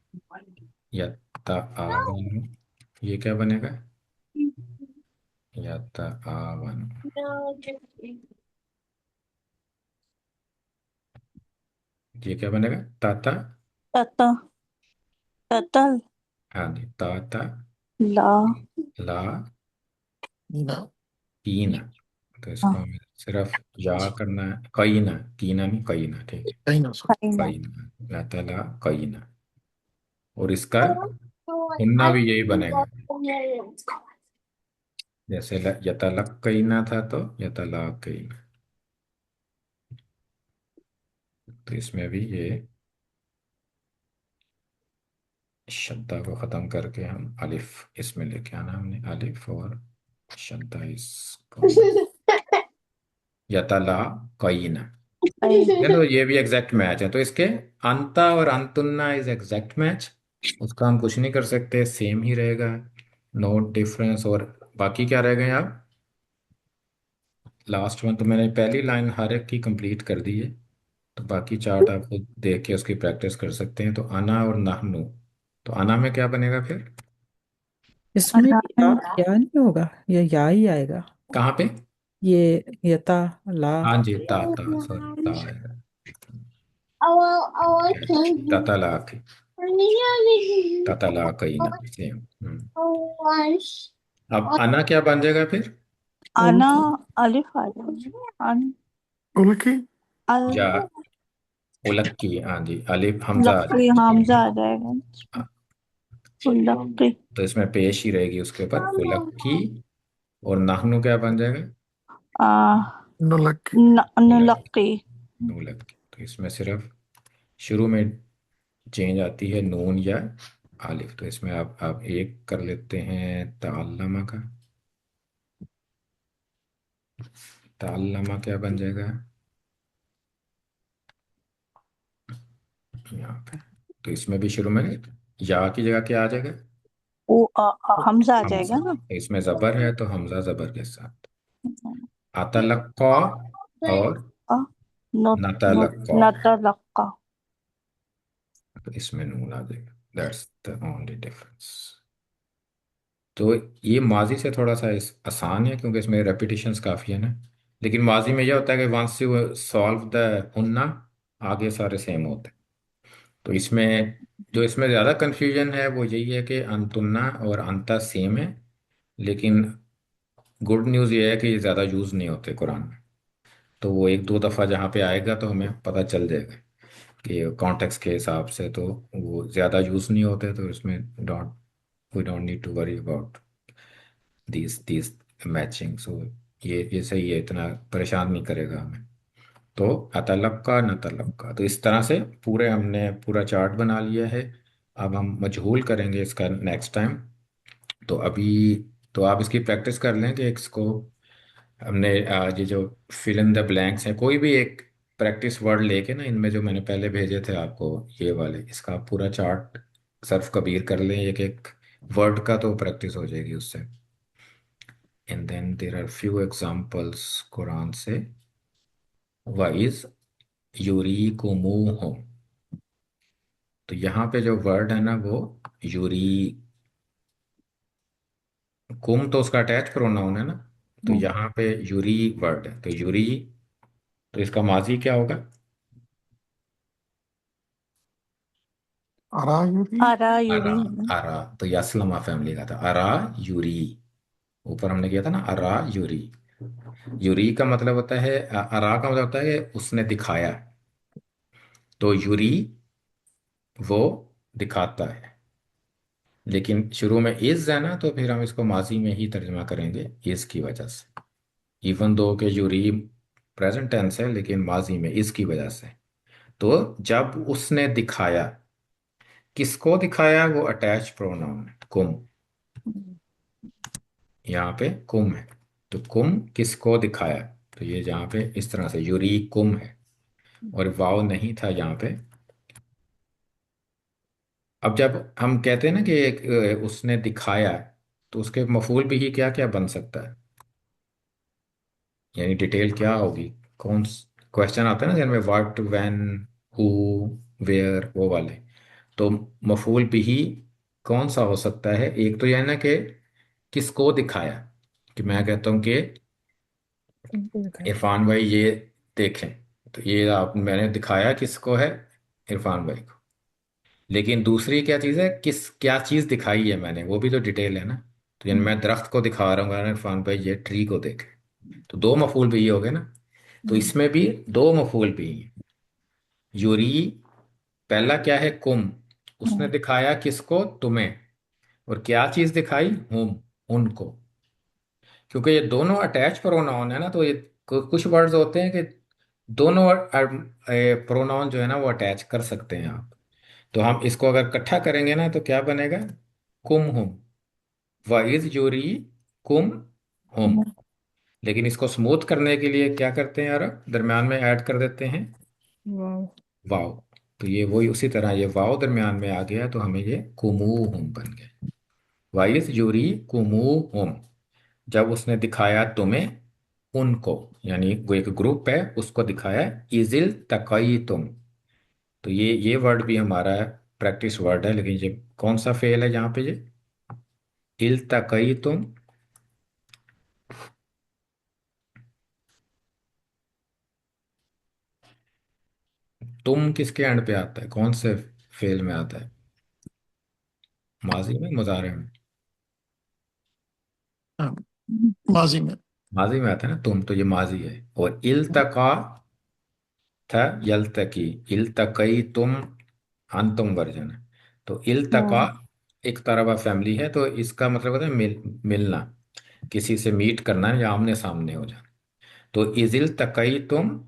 यत्ता आवन, ये क्या बनेगा? यत्ता आवन, ये क्या बनेगा? ताता।
तत ततल
हाँ जी, ताता
ला
ला
ईना
कीना। तो इसको हमें सिर्फ या करना है, कईना, कीना नहीं कईना, ठीक है।
कईना सॉरी।
खाइना।
कईना, लता ला कईना। और इसका हुन्ना भी यही बनेगा, जैसे यतलक कईना था तो यतला कईना। तो इसमें भी ये शद्दा को खत्म करके हम अलिफ इसमें लेके आना, हमने अलिफ और शद्दा इसको, यतला कईना। चलो ये भी एग्जैक्ट मैच है, तो इसके अंता और अंतुन्ना इज एग्जैक्ट मैच, उसका हम कुछ नहीं कर सकते, सेम ही रहेगा, नो डिफरेंस। और बाकी क्या रह गए आप? लास्ट वन तो मैंने पहली लाइन हर एक की कंप्लीट कर दी है, तो बाकी चार्ट आप खुद देख के उसकी प्रैक्टिस कर सकते हैं। तो अना और नहनु, तो अना में क्या बनेगा फिर?
इसमें या नहीं होगा, ये या ही आएगा।
कहाँ पे?
ये यता ला।
हाँ जी, ता ता, सॉरी, ता आएगा। ततला, ततला कहीं ना सेम। अब अना क्या बन जाएगा फिर?
आना अलिफ आ जाएगा।
उल्की
अल
या उलक्की, हाँ जी, अलिफ हमजा आ
लक्की हमजा आ
जाएगा।
जाएगा।
हाँ,
लक्की
तो इसमें पेश ही रहेगी उसके ऊपर उलक्की। और नाहनु क्या बन जाएगा?
आ
नुलक्की
उलक्की,
नुलक्की।
उलक्की। तो इसमें सिर्फ शुरू में चेंज आती है नून या आलिफ। तो इसमें आप एक कर लेते हैं ताल्लमा का, ताल्लमा क्या बन जाएगा यहाँ पे? तो इसमें भी शुरू में या की जगह क्या आ जाएगा?
ओ हमजा आ जाएगा
हमजा।
ना।
तो इसमें जबर है तो हमजा जबर के साथ, अतलक्का और
अ, नो नो
नतलक्का।
नतलक्का।
तो इसमें नून आ जाएगा, दैट्स द ओनली डिफरेंस। तो ये माजी से थोड़ा सा आसान है, क्योंकि इसमें रेपिटेशंस काफ़ी है ना। लेकिन माजी में यह होता है कि वंस यू सॉल्व द हुन्ना, आगे सारे सेम होते हैं। तो इसमें जो इसमें ज़्यादा कन्फ्यूजन है वो यही है कि अंतुन्ना और अंता सेम है, लेकिन गुड न्यूज़ ये है कि ये ज़्यादा यूज़ नहीं होते कुरान में। तो वो एक दो दफ़ा जहाँ पे आएगा तो हमें पता चल जाएगा कि कॉन्टेक्स्ट के हिसाब से तो वो ज़्यादा यूज़ नहीं होते, तो इसमें don't we don't need to worry about these matching. So ये सही है, इतना परेशान नहीं करेगा हमें। तो अतलक्का नतलक्का, तो इस तरह से पूरे हमने पूरा चार्ट बना लिया है। अब हम मजहूल करेंगे इसका नेक्स्ट टाइम। तो अभी तो आप इसकी प्रैक्टिस कर लें कि इसको हमने ये जो फिल इन द ब्लैंक्स हैं, कोई भी एक प्रैक्टिस वर्ड लेके ना, इनमें जो मैंने पहले भेजे थे आपको ये वाले, इसका पूरा चार्ट सर्फ कबीर कर लें एक एक वर्ड का, तो प्रैक्टिस हो जाएगी उससे। And then there are few examples Quran से, वाइज यूरी कुमूह। तो यहाँ पे जो वर्ड है ना वो यूरी, कुम तो उसका अटैच प्रोनाउन है ना, तो यहाँ पे यूरी वर्ड है, तो यूरी तो इसका माजी क्या होगा?
अरायुरी।
आरा
अरा।
यूरी है ना।
अरा। तो ये असलमा फैमिली का था, अरा यूरी। ऊपर हमने किया था ना, अरा यूरी। यूरी का मतलब होता है, अरा का मतलब होता है कि उसने दिखाया। तो यूरी वो दिखाता है। लेकिन शुरू में इज है ना, तो फिर हम इसको माजी में ही तर्जुमा करेंगे इज की वजह से। इवन दो के यूरी प्रेजेंट टेंस है, लेकिन माजी में इज की वजह से। तो जब उसने दिखाया, किसको दिखाया? वो अटैच प्रोनाउन है, कुम। यहाँ पे कुम है। तो कुम किसको दिखाया? तो ये यहाँ पे इस तरह से यूरी कुम है, और वाव नहीं था यहाँ पे। अब जब हम कहते हैं ना कि उसने दिखाया, तो उसके मफूल भी ही क्या क्या बन सकता है, यानी डिटेल क्या होगी? कौन क्वेश्चन आता है ना जिनमें व्हाट, व्हेन, हु, वेयर, वो वाले। तो मफूल भी ही कौन सा हो सकता है? एक तो यह है ना कि किसको दिखाया, कि मैं कहता हूँ कि
तुमको दिखाया।
इरफान भाई ये देखें। तो ये आप मैंने दिखाया किसको है? इरफान भाई को। लेकिन दूसरी क्या चीज़ है, क्या चीज़ दिखाई है मैंने, वो भी तो डिटेल है ना। तो यानी मैं दरख्त को दिखा रहा हूँ, इरफान भाई ये ट्री को देखे। तो दो मफूल भी ये हो गए ना। तो इसमें भी दो मफूल भी हैं। यूरी पहला क्या है? कुम। उसने दिखाया किसको? तुम्हें। और क्या चीज दिखाई? हुम, उनको। क्योंकि ये दोनों अटैच प्रोनाउन है ना, तो ये कुछ वर्ड्स होते हैं कि दोनों प्रोनाउन जो है ना वो अटैच कर सकते हैं आप। तो हम इसको अगर इकट्ठा करेंगे ना, तो क्या बनेगा? कुम हुम। वाइज यूरी कुम हुम। लेकिन इसको स्मूथ करने के लिए क्या करते हैं यार, दरम्यान में ऐड कर देते हैं
वाव।
वाव। तो ये वही उसी तरह ये वाव दरम्यान में आ गया, तो हमें ये कुमूहुम बन गया। वाइस यूरी कुमूहुम। जब उसने दिखाया तुम्हें, उनको, यानी वो एक ग्रुप है उसको दिखाया। इजिल तकई तुम। तो ये वर्ड भी हमारा प्रैक्टिस वर्ड है, लेकिन ये कौन सा फेल है यहाँ पे? ये इल तकई तुम। तुम किसके एंड पे आता है? कौन से फेल में आता है? माजी में, मुजारे में?
हाँ, माजी में।
माजी में आता है ना तुम, तो ये माजी है। और इल्तका था यल्तकी। इल्तकई तुम अंतुम वर्जन है। तो इल्तका एक तरह फैमिली है, तो इसका मतलब होता है मिलना, किसी से मीट करना या आमने सामने हो जाना। तो इजिल तकई तुम,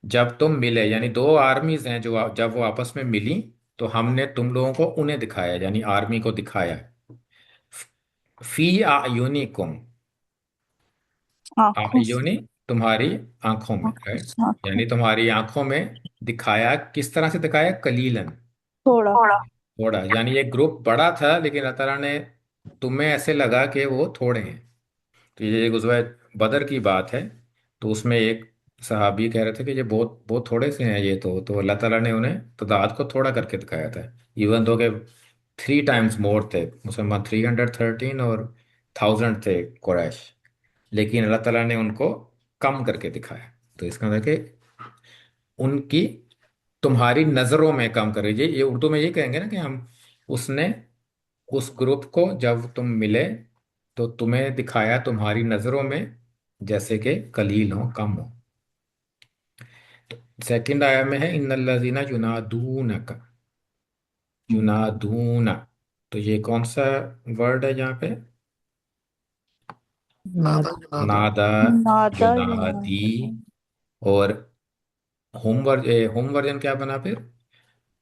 जब तुम मिले, यानी दो आर्मीज हैं जो जब वो आपस में मिली, तो हमने तुम लोगों को उन्हें दिखाया, यानी आर्मी को दिखाया। फी आयुनिकुम।
आंखों से।
आयुनि तुम्हारी आंखों में,
आंखों
राइट।
से, आंखों
यानी
में।
तुम्हारी आंखों में दिखाया। किस तरह से दिखाया? कलीलन,
थोड़ा।
थोड़ा। यानी ये ग्रुप बड़ा था, लेकिन अल्लाह ताला ने तुम्हें ऐसे लगा कि वो थोड़े हैं। तो ये गुज़वा बदर की बात है। तो उसमें एक सहाबी कह रहे थे कि ये बहुत बहुत थोड़े से हैं ये, तो अल्लाह ताला ने उन्हें तादाद को थोड़ा करके दिखाया था। इवन दो के 3 टाइम्स मोर थे मुसलमान, 313 और 1000 थे कुरैश। लेकिन अल्लाह ताला ने उनको कम करके दिखाया। तो इसका मतलब कि उनकी, तुम्हारी नज़रों में कम कर रही है। ये उर्दू में ये कहेंगे ना कि हम, उसने उस ग्रुप को जब तुम मिले, तो तुम्हें दिखाया तुम्हारी नज़रों में जैसे कि कलील हो, कम हो। सेकंड आया में है इन्नल्लज़ीना युनादूनका। युनादूना। तो ये कौन सा वर्ड है यहाँ पे?
नादा युनादी।
नादा,
नादा
युनादी।
यूनादा।
और होम वर्जन क्या बना फिर?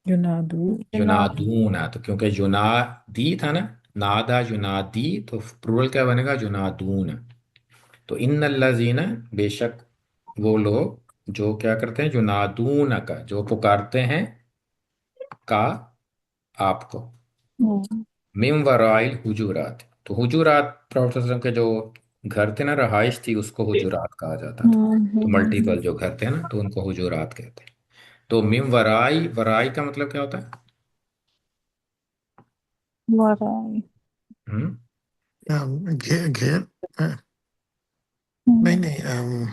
युनादू।
यूनादी।
युनादूना। तो क्योंकि युनादी था ना, नादा युनादी, तो प्लूरल क्या बनेगा? युनादून। तो इन्नल्लज़ीना, बेशक वो लोग जो क्या करते हैं, युनादून का, जो पुकारते हैं, का, आपको। मिन वराइल हुजुरात। तो हुजुरात प्रॉफेट सल्लल्लाहु अलैहि वसल्लम के जो घर थे ना, रहाइश थी, उसको हुजुरात कहा जाता था। तो मल्टीपल जो घर थे ना, तो उनको हुजुरात कहते हैं। तो मिन वराई, वराई का मतलब क्या होता है?
वराई।
हम्म।
घेर घेर। हाँ, नहीं नहीं,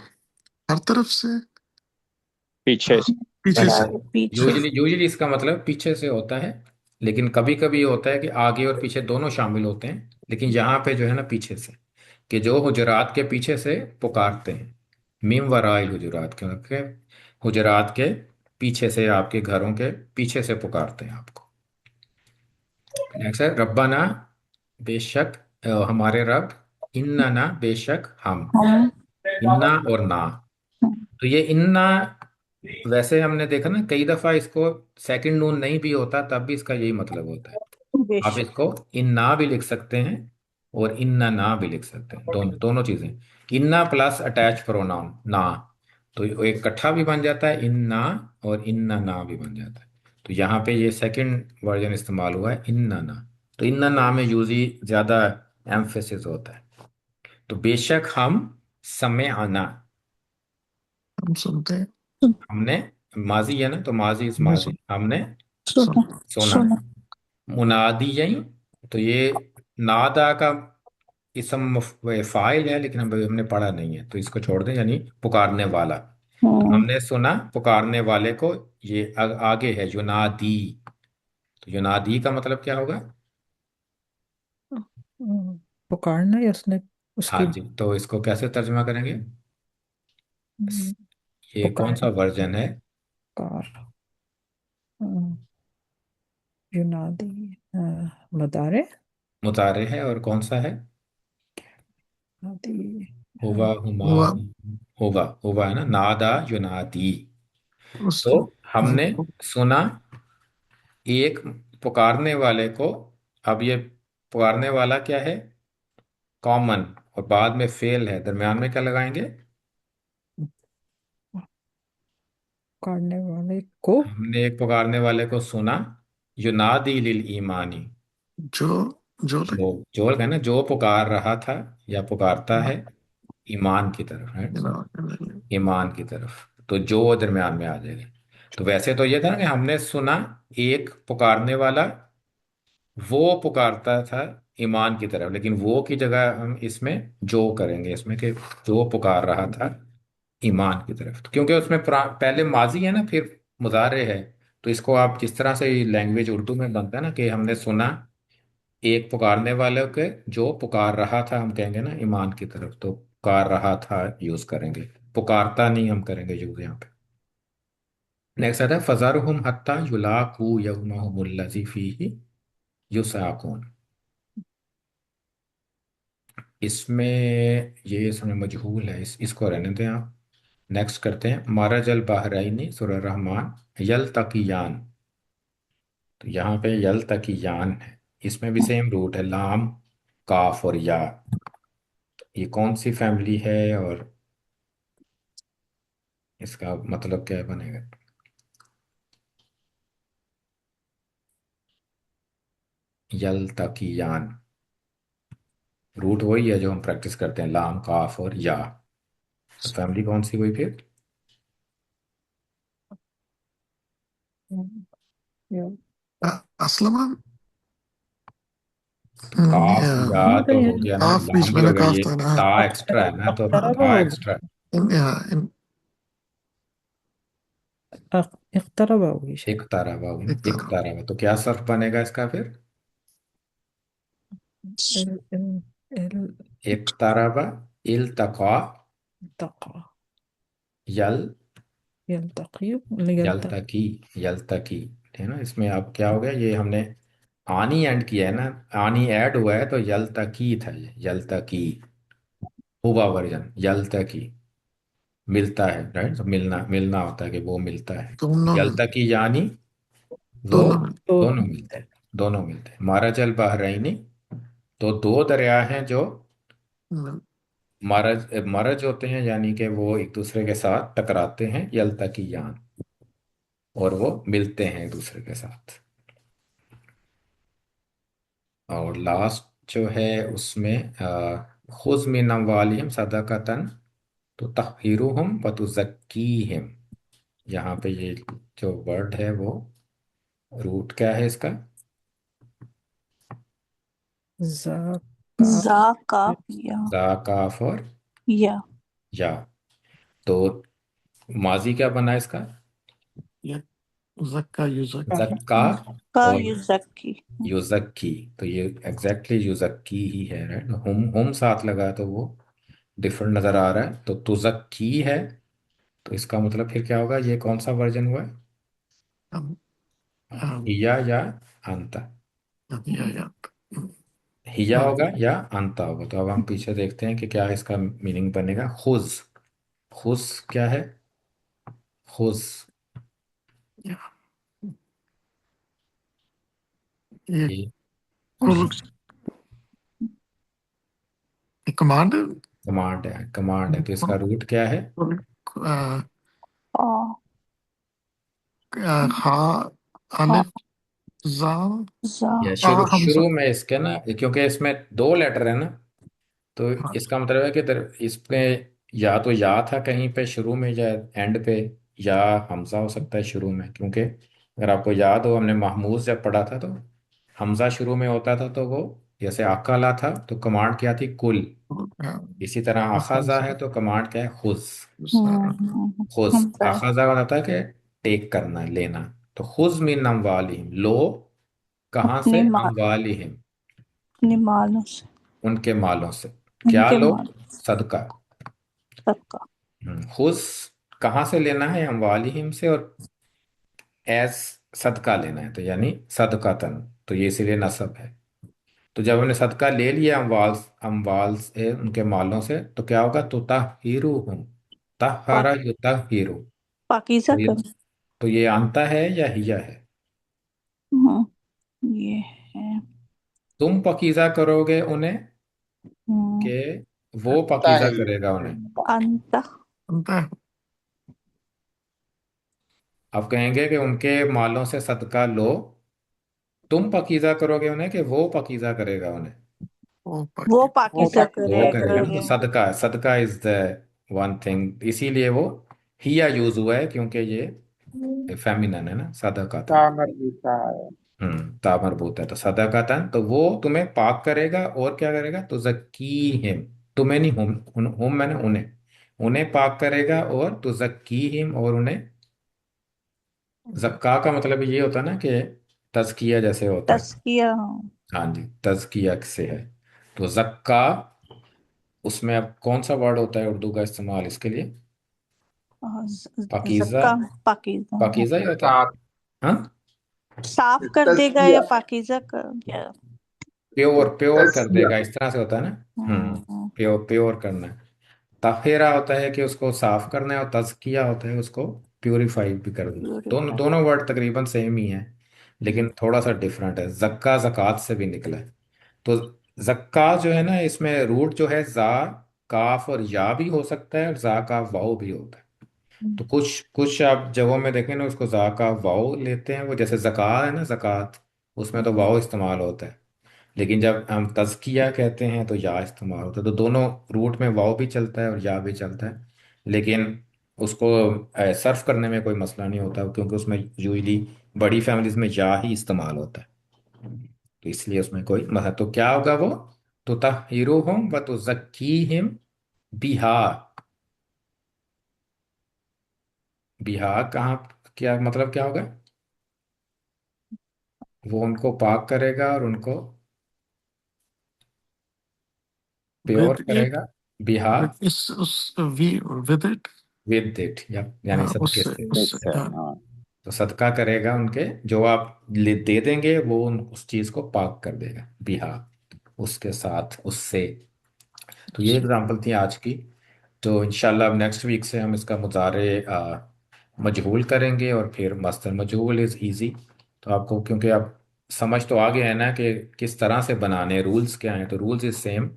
हर तरफ से।
पीछे से।
पीछे से।
पीछे
यूजली यूजली इसका मतलब पीछे से होता है, लेकिन कभी कभी होता है कि आगे और पीछे दोनों शामिल होते हैं, लेकिन यहाँ पे जो है ना पीछे से, कि जो हुजरात के पीछे से पुकारते हैं। मीम वराइल हुजरात के हुजरात के पीछे से, आपके घरों के पीछे से पुकारते हैं आपको। नेक्स्ट है रब्बाना, बेशक हमारे रब, इन्ना बेशक हम,
हम।
इन्ना और ना। तो ये इन्ना, वैसे हमने देखा ना कई दफा इसको सेकंड नून नहीं भी होता तब भी इसका यही मतलब होता है। आप
बेशक।
इसको इन्ना भी लिख सकते हैं और इन्ना ना भी लिख सकते हैं, दोनों दोनों चीजें। इन्ना प्लस अटैच प्रोनाउन ना, तो ये एक इकट्ठा भी बन जाता है इन्ना, और इन्ना ना भी बन जाता है। तो यहाँ पे ये सेकंड वर्जन इस्तेमाल हुआ है इन्ना ना। तो इन्ना ना में यूजली ज्यादा एम्फेसिस होता है। तो बेशक हम समय आना,
हम सुनते हैं।
हमने, माजी है ना तो माजी इस
हमने
माजी, हमने
सुना।
सुन
सुना।
सुना।
मुनादी यही, तो ये नादा का इसम फाइल है, लेकिन हमने पढ़ा नहीं है तो इसको छोड़ दें, यानी पुकारने वाला। तो
हम्म।
हमने सुना पुकारने वाले को, ये आगे है युनादी। तो युनादी का मतलब क्या होगा?
पुकारना या उसने
हाँ
उसकी
जी, तो इसको कैसे तर्जमा करेंगे?
हम्म,
ये कौन सा
पुकार
वर्जन है?
पुकार युनादी मदारे
मुतारे है, और कौन सा है?
युनादी
हुवा हुमा
हुआ
हुवा हुवा है ना, नादा युनादी। तो
उसको।
हमने सुना एक पुकारने वाले को। अब ये पुकारने वाला क्या है? कॉमन, और बाद में फेल है, दरम्यान में क्या लगाएंगे?
पुकारने वाले को
हमने एक पुकारने वाले को सुना, युनादी लिल ईमानी।
जो जो
जो जो है ना, जो पुकार रहा था या पुकारता है ईमान की तरफ है, ईमान की तरफ। तो जो दरम्यान में आ जाएगा। तो वैसे तो ये था ना कि हमने सुना एक पुकारने वाला, वो पुकारता था ईमान की तरफ, लेकिन वो की जगह हम इसमें जो करेंगे, इसमें कि जो पुकार रहा था ईमान की तरफ। तो क्योंकि उसमें पहले माजी है ना, फिर मुजारे है। तो इसको आप जिस तरह से लैंग्वेज उर्दू में बनता है ना कि हमने सुना एक पुकारने वाले के, जो पुकार रहा था हम कहेंगे ना ईमान की तरफ, तो पुकार रहा था यूज करेंगे, पुकारता नहीं हम करेंगे यूज यहाँ पे। नेक्स्ट आता है फज़रहुम हत्ता युलाकू यौमहुमुल्लज़ी फीही युसाकून। इसमें ये इसमें मजहूल है, इसको रहने दें आप। नेक्स्ट करते हैं मरज अल बहरैनी सूरह रहमान यल्तकियान। तो यहाँ पे यल्तकियान है, इसमें भी सेम रूट है, लाम काफ और या। ये कौन सी फैमिली है और इसका मतलब क्या बनेगा? यल्तकियान, रूट वही है जो हम प्रैक्टिस करते हैं, लाम काफ और या। तो फैमिली कौन सी हुई फिर?
या
असलमा।
काफ
या
या
हाँ तो
तो
ये
हो गया ना,
काफ बीच
लाम भी
में
हो
ना,
गया,
काफ
ये
था ना।
ता एक्स्ट्रा है ना, तो
इख्तरबा
ता
हो
एक्स्ट्रा।
या
इख्तरबा होगी शायद।
एक तारा हुआ हुई ना,
एक
एक
तरह।
तारा हुआ, तो क्या सर्फ बनेगा इसका फिर?
इल इल इल
एक तारा हुआ, इल तका,
तका
यल,
यल्तकी
यल्तकी, यल्तकी, है ना। इसमें अब क्या हो गया, ये हमने आनी एंड किया है ना, आनी ऐड हुआ है, तो यल्तकी था ये, यल्तकी हुआ वर्जन, यल्तकी मिलता है, राइट। तो मिलना मिलना होता है कि वो मिलता है।
दोनों मिलते।
यल्तकी यानी वो
दोनों मिलते।
तो
दोनों मिलते हैं, दोनों मिलते हैं। मारज अल बहरैनी, तो दो दरिया हैं जो मरज मरज होते हैं, यानी कि वो एक दूसरे के साथ टकराते हैं, यल्तकियान, और वो मिलते हैं एक दूसरे के साथ। और लास्ट जो है उसमें खुज मिन अमवालिहिम सदकतन तुतहिरुहुम व तुज़क्कीहिम। यहाँ पे ये जो वर्ड है वो रूट क्या है इसका?
जाका
जा का या।
जा काफ और
या।
या। तो माजी क्या बना इसका?
ये जक्का युजक्की।
जक्का
का
और
युजक्की।
युजक्की। तो ये एग्जैक्टली युजक्की ही है, राइट। हम साथ लगा है तो वो डिफरेंट नजर आ रहा है। तो तुजक्की है, तो इसका मतलब फिर क्या होगा? ये कौन सा वर्जन हुआ है?
अम, अम,
हिया या अंता?
या
हिया
हाँ,
होगा या अंता होगा। तो अब हम पीछे देखते हैं कि क्या इसका मीनिंग बनेगा। खुज, खुज क्या है? खुज।
या ये
ये
कुल कमांड।
कमांड है, कमांड है। तो इसका रूट क्या है?
कुल
आ,
हा
हाँ,
अलिफ जा
जा।
या
आ
शुरू
हमजा।
शुरू में इसके ना, क्योंकि इसमें दो लेटर है ना, तो
हाँ,
इसका मतलब है कि इसमें या तो या था कहीं पे शुरू में या एंड पे, या हमजा हो सकता है शुरू में। क्योंकि अगर आपको याद हो, हमने महमूज जब पढ़ा था तो हमजा शुरू में होता था, तो वो जैसे अकाला था तो कमांड क्या थी? कुल। इसी तरह अखाजा है तो कमांड क्या है? खुज। खुज,
हमजा।
अखाजा का होता है कि टेक करना, लेना। तो खुज मिन अमवालिहिम, लो कहाँ से?
अपनी माँ,
अमवालिहिम,
अपनी मालों से,
उनके मालों से। क्या
उनके
लो?
माल
सदका।
सबका।
खुज कहाँ से लेना है? अमवालिहिम से, और एज सदका लेना है, तो यानी सदकातन। तो ये इसीलिए नसब है। तो जब हमने सदका ले लिया अमवाल, अमवाल से, उनके मालों से, तो क्या होगा? तो ताहिरू हूँ,
पा,
तहारा युताहिरू।
पाकीज़ा
तो ये,
कर।
तो ये अंता है या हिया है?
हम्म, ये है।
तुम पकीजा करोगे उन्हें,
हम्म,
कि वो पकीजा करेगा उन्हें?
अंत।
अंत है।
आप कहेंगे कि उनके मालों से सदका लो, तुम पकीजा करोगे उन्हें, कि वो पकीजा करेगा उन्हें?
वो
वो
पाकि
पाकीज़ा
वो करेगा ना।
करेगा।
तो सदका, सदका इज द वन थिंग, इसीलिए वो हिया यूज हुआ है, क्योंकि ये फेमिनन है ना, सदकातन।
मरबूता है।
तामरबूत है, तो सदकातन। तो वो तुम्हें पाक करेगा, और क्या करेगा? तो जक्कीहिम, तुम्हें नहीं, हम मैंने उन्हें, उन्हें पाक करेगा। और तो जक्कीहिम, और उन्हें, जक्का का मतलब ये होता है ना कि तजकिया जैसे होता है।
तस्किया।
हाँ जी, तजकिया से है। तो जक्का, उसमें अब कौन सा वर्ड होता है उर्दू का इस्तेमाल इसके लिए? पाकीज़ा।
जक्का, पाकीज़ा।
पाकीज़ा ही होता है।
साफ,
हाँ,
साफ कर देगा या
तज़किया,
पाकीज़ा कर क्या?
प्योर, प्योर कर
तज़किया।
देगा, इस तरह से होता है ना।
हम्म,
प्योर, प्योर करना है। तहेरा होता है कि उसको साफ करना है, और तज़किया होता है उसको प्यूरिफाई भी करना। दोनों
प्यूरिफाई।
दोनों वर्ड तकरीबन सेम ही है, लेकिन थोड़ा सा डिफरेंट है। जक्का जक़ात से भी निकला है। तो जक्का जो है ना, इसमें रूट जो है जा, काफ और या भी हो सकता है, और जा का वाव भी होता है। तो कुछ कुछ आप जगहों में देखें ना, उसको जा का वाव लेते हैं, वो जैसे जक़ात है ना, जक़ात, उसमें तो वाव इस्तेमाल होता है। लेकिन जब हम तज़किया कहते हैं तो या इस्तेमाल होता है। तो दोनों रूट में वाव भी चलता है और या भी चलता है। लेकिन उसको सर्फ करने में कोई मसला नहीं होता, क्योंकि उसमें यूजली बड़ी फैमिलीज में या ही इस्तेमाल होता है। तो इसलिए उसमें कोई मसला। तो क्या होगा वो? तो तहिरुहुम व तुज़क्कीहिम बिहा। बिहा कहाँ, क्या मतलब क्या होगा? वो उनको पाक करेगा और उनको प्योर
विद इट।
करेगा। बिहा,
विद इस उस वी विद इट।
विद इट, या यानी सदके
उससे
से।
उससे
तो सदका करेगा उनके, जो आप दे देंगे वो उस चीज को पाक कर देगा। बिहा, उसके साथ, उससे। तो ये एग्जांपल थी आज की। तो इंशाल्लाह अब नेक्स्ट वीक से हम इसका मुजारे मजहूल करेंगे, और फिर मस्तर मजहूल इज इजी। तो आपको, क्योंकि आप समझ तो आ गया है ना कि किस तरह से बनाने, रूल्स क्या हैं। तो रूल्स इज सेम,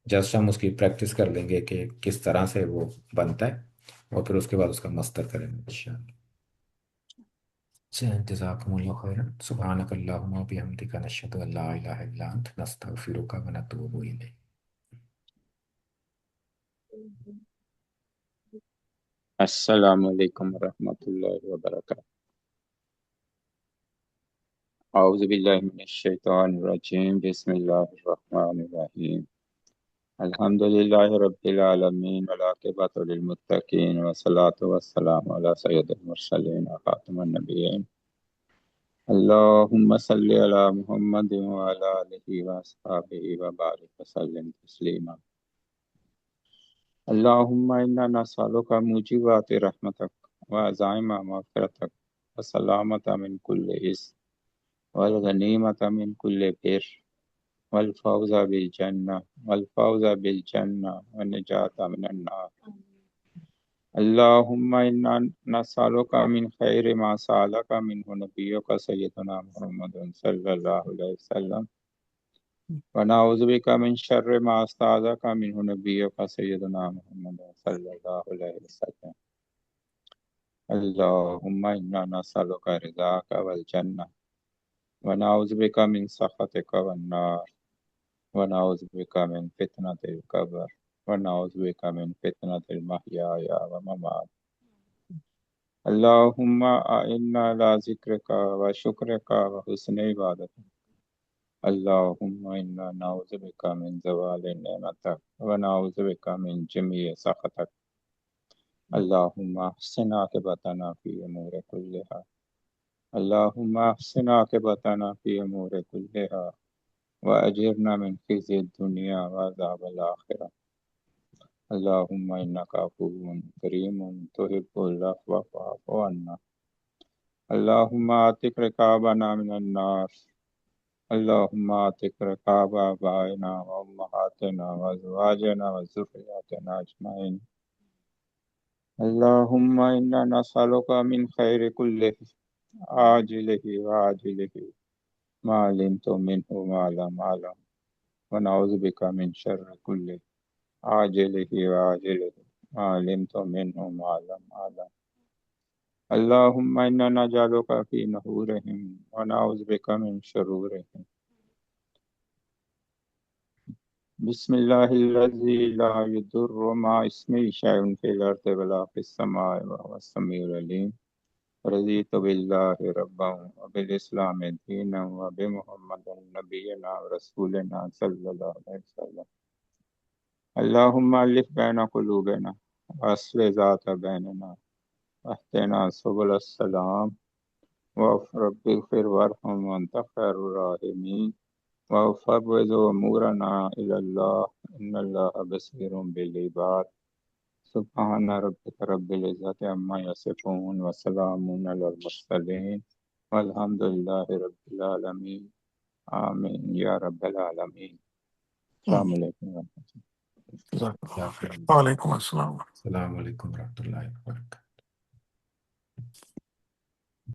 जस्ट हम उसकी प्रैक्टिस कर लेंगे कि किस तरह से वो बनता है, और फिर उसके बाद उसका मस्तर करेंगे इंशाल्लाह। जज़ाकुमुल्लाहु खैरन, सुब्हानकल्लाहुम्मा व बिहम्दिका, नशहदु अल्ला इलाहा इल्ला अंत, नस्तगफिरुका व नतूबु इलैक।
अस्सलामु अलैकुम रहमतुल्लाहि व बरकातहू। औज़ु बिल्लाहि मिनश शैतानिर रजीम। बिस्मिल्लाहिर रहमानिर रहीम। अल्हम्दुलिल्लाहि रब्बिल आलमीन वल आक़िबतु लिल मुत्तक़ीन वस्सलातु वस्सलामु अला सय्यिदिल मुरसलीन व ख़ातिमिन नबिय्यीन अल्लाहुम्मा सल्लि अला मुहम्मदिन व अला आलिहि व अस्हाबिहि व बारिक व सल्लिम तस्लीमा। अल्लाहुम्मा इन्ना नस्अलुका मुजिबाति रहमतक व अज़ाइमा मग़फ़िरतक व सलामता मिन कुल्लि इस्म वल गनीमता मिन कुल्लि बिर वल फौज़ा बिल जन्ना व निजाता मिनन नार। अल्लाहुम्मा इन्ना नस्अलुका मिन खैरि मा सअलका मिन्हु नबियुका सय्यदुना मुहम्मदुन सल्लल्लाहु अलैहि वसल्लम व नऊज़ु बिका मिन शर्रि मा इस्तअज़का मिन्हु नबियुका सय्यदुना मुहम्मदुन सल्लल्लाहु अलैहि वसल्लम। अल्लाहुम्मा इन्ना नस्अलुका रिज़ाका वल जन्नह व नऊज़ु बिका मिन सख़तिका वन नार व नऊज़ु बिका मिन फितनतिल क़ब्र व नऊज़ु बिका मिन फितनतिल महया व ममात। अल्लाहुम्मा अइन्ना अला ज़िक्रिका व शुक्रिका व हुस्नि इबादतिक। अल्लाहुम्मा इन्ना नऊज़ु बिका मिन ज़वालि निअमतिक व नऊज़ु बिका मिन जमीइ सख़तिक। अल्लाहुम्मा अहसिन आक़िबतना फ़ी उमूरि कुल्लिहा। अल्लाहुम्मा अहसिन आक़िबतना फ़ी उमूरि कुल्लिहा व अजिरना मिन ख़िज़्यि दुनिया व अज़ाबिल आख़िरह। अल्लाहुम्मा इन्नका अफ़ुव्वुन करीमुन तुहिब्बुल अफ़्व फ़अफ़ु अन्ना। अल्लाहुम्मा आतिक रिक़ाबना मिनन नार। अल्लाहुम्मा आतिक रिक़ाब आबाइना व उम्महातिना व अज़वाजिना व ज़ुर्रिय्यतिना अजमईन। अल्लाहुम्मा इन्ना नस्अलुका मिन खैरि कुल्लिहि आजिलिहि व आजिलिहि मा अलिमतु मिन्हु व मा लम अअलम व नऊज़ु बिका मिन शर्रि कुल्लिहि आजिलिहि व आजिलिहि मा अलिमतु मिन्हु व मा लम अअलम। अल्लाहुम्मा इन्ना नजअलुका फ़ी नुहुरिहिम व नऊज़ु बिका मिन शुरूरिहिम। बिस्मिल्लाहिल्लज़ी ला यदुर्रु मा इस्मिही शैउन फ़िल अर्ज़ि वला फ़िस समाइ व हुवस समीउल अलीम। रज़ीतु बिल्लाहि रब्बन व बिल इस्लामि दीनन व बिमुहम्मदिन नबिय्यिना व रसूलिना सल्लल्लाहु अलैहि वसल्लम। अल्लाहुम्मा अलिफ़ बैना क़ुलूबिना व अस्लिह ज़ाता बैनिना वहदिना सुबुलस सलाम रब्बिग़फ़िर वरहम व अंत खैरुर राहिमीन वफ़व्विज़ उमूरना इलल्लाह इन्नल्लाहा बसीरुम बिल इबाद। सुब्हान रब्बिका रब्बिल इज़्ज़ति अम्मा यसिफ़ून व सलामुन अलल मुरसलीन वल्हम्दुलिल्लाहि रब्बिल आलमीन। आमीन या रब्बल आलमीन। अस्सलामु अलैकुम व रहमतुल्लाह।
वालेकुम अस्सलाम।
अस्सलाम वालेकुम रहमतुल्लाहि व बरकातहू।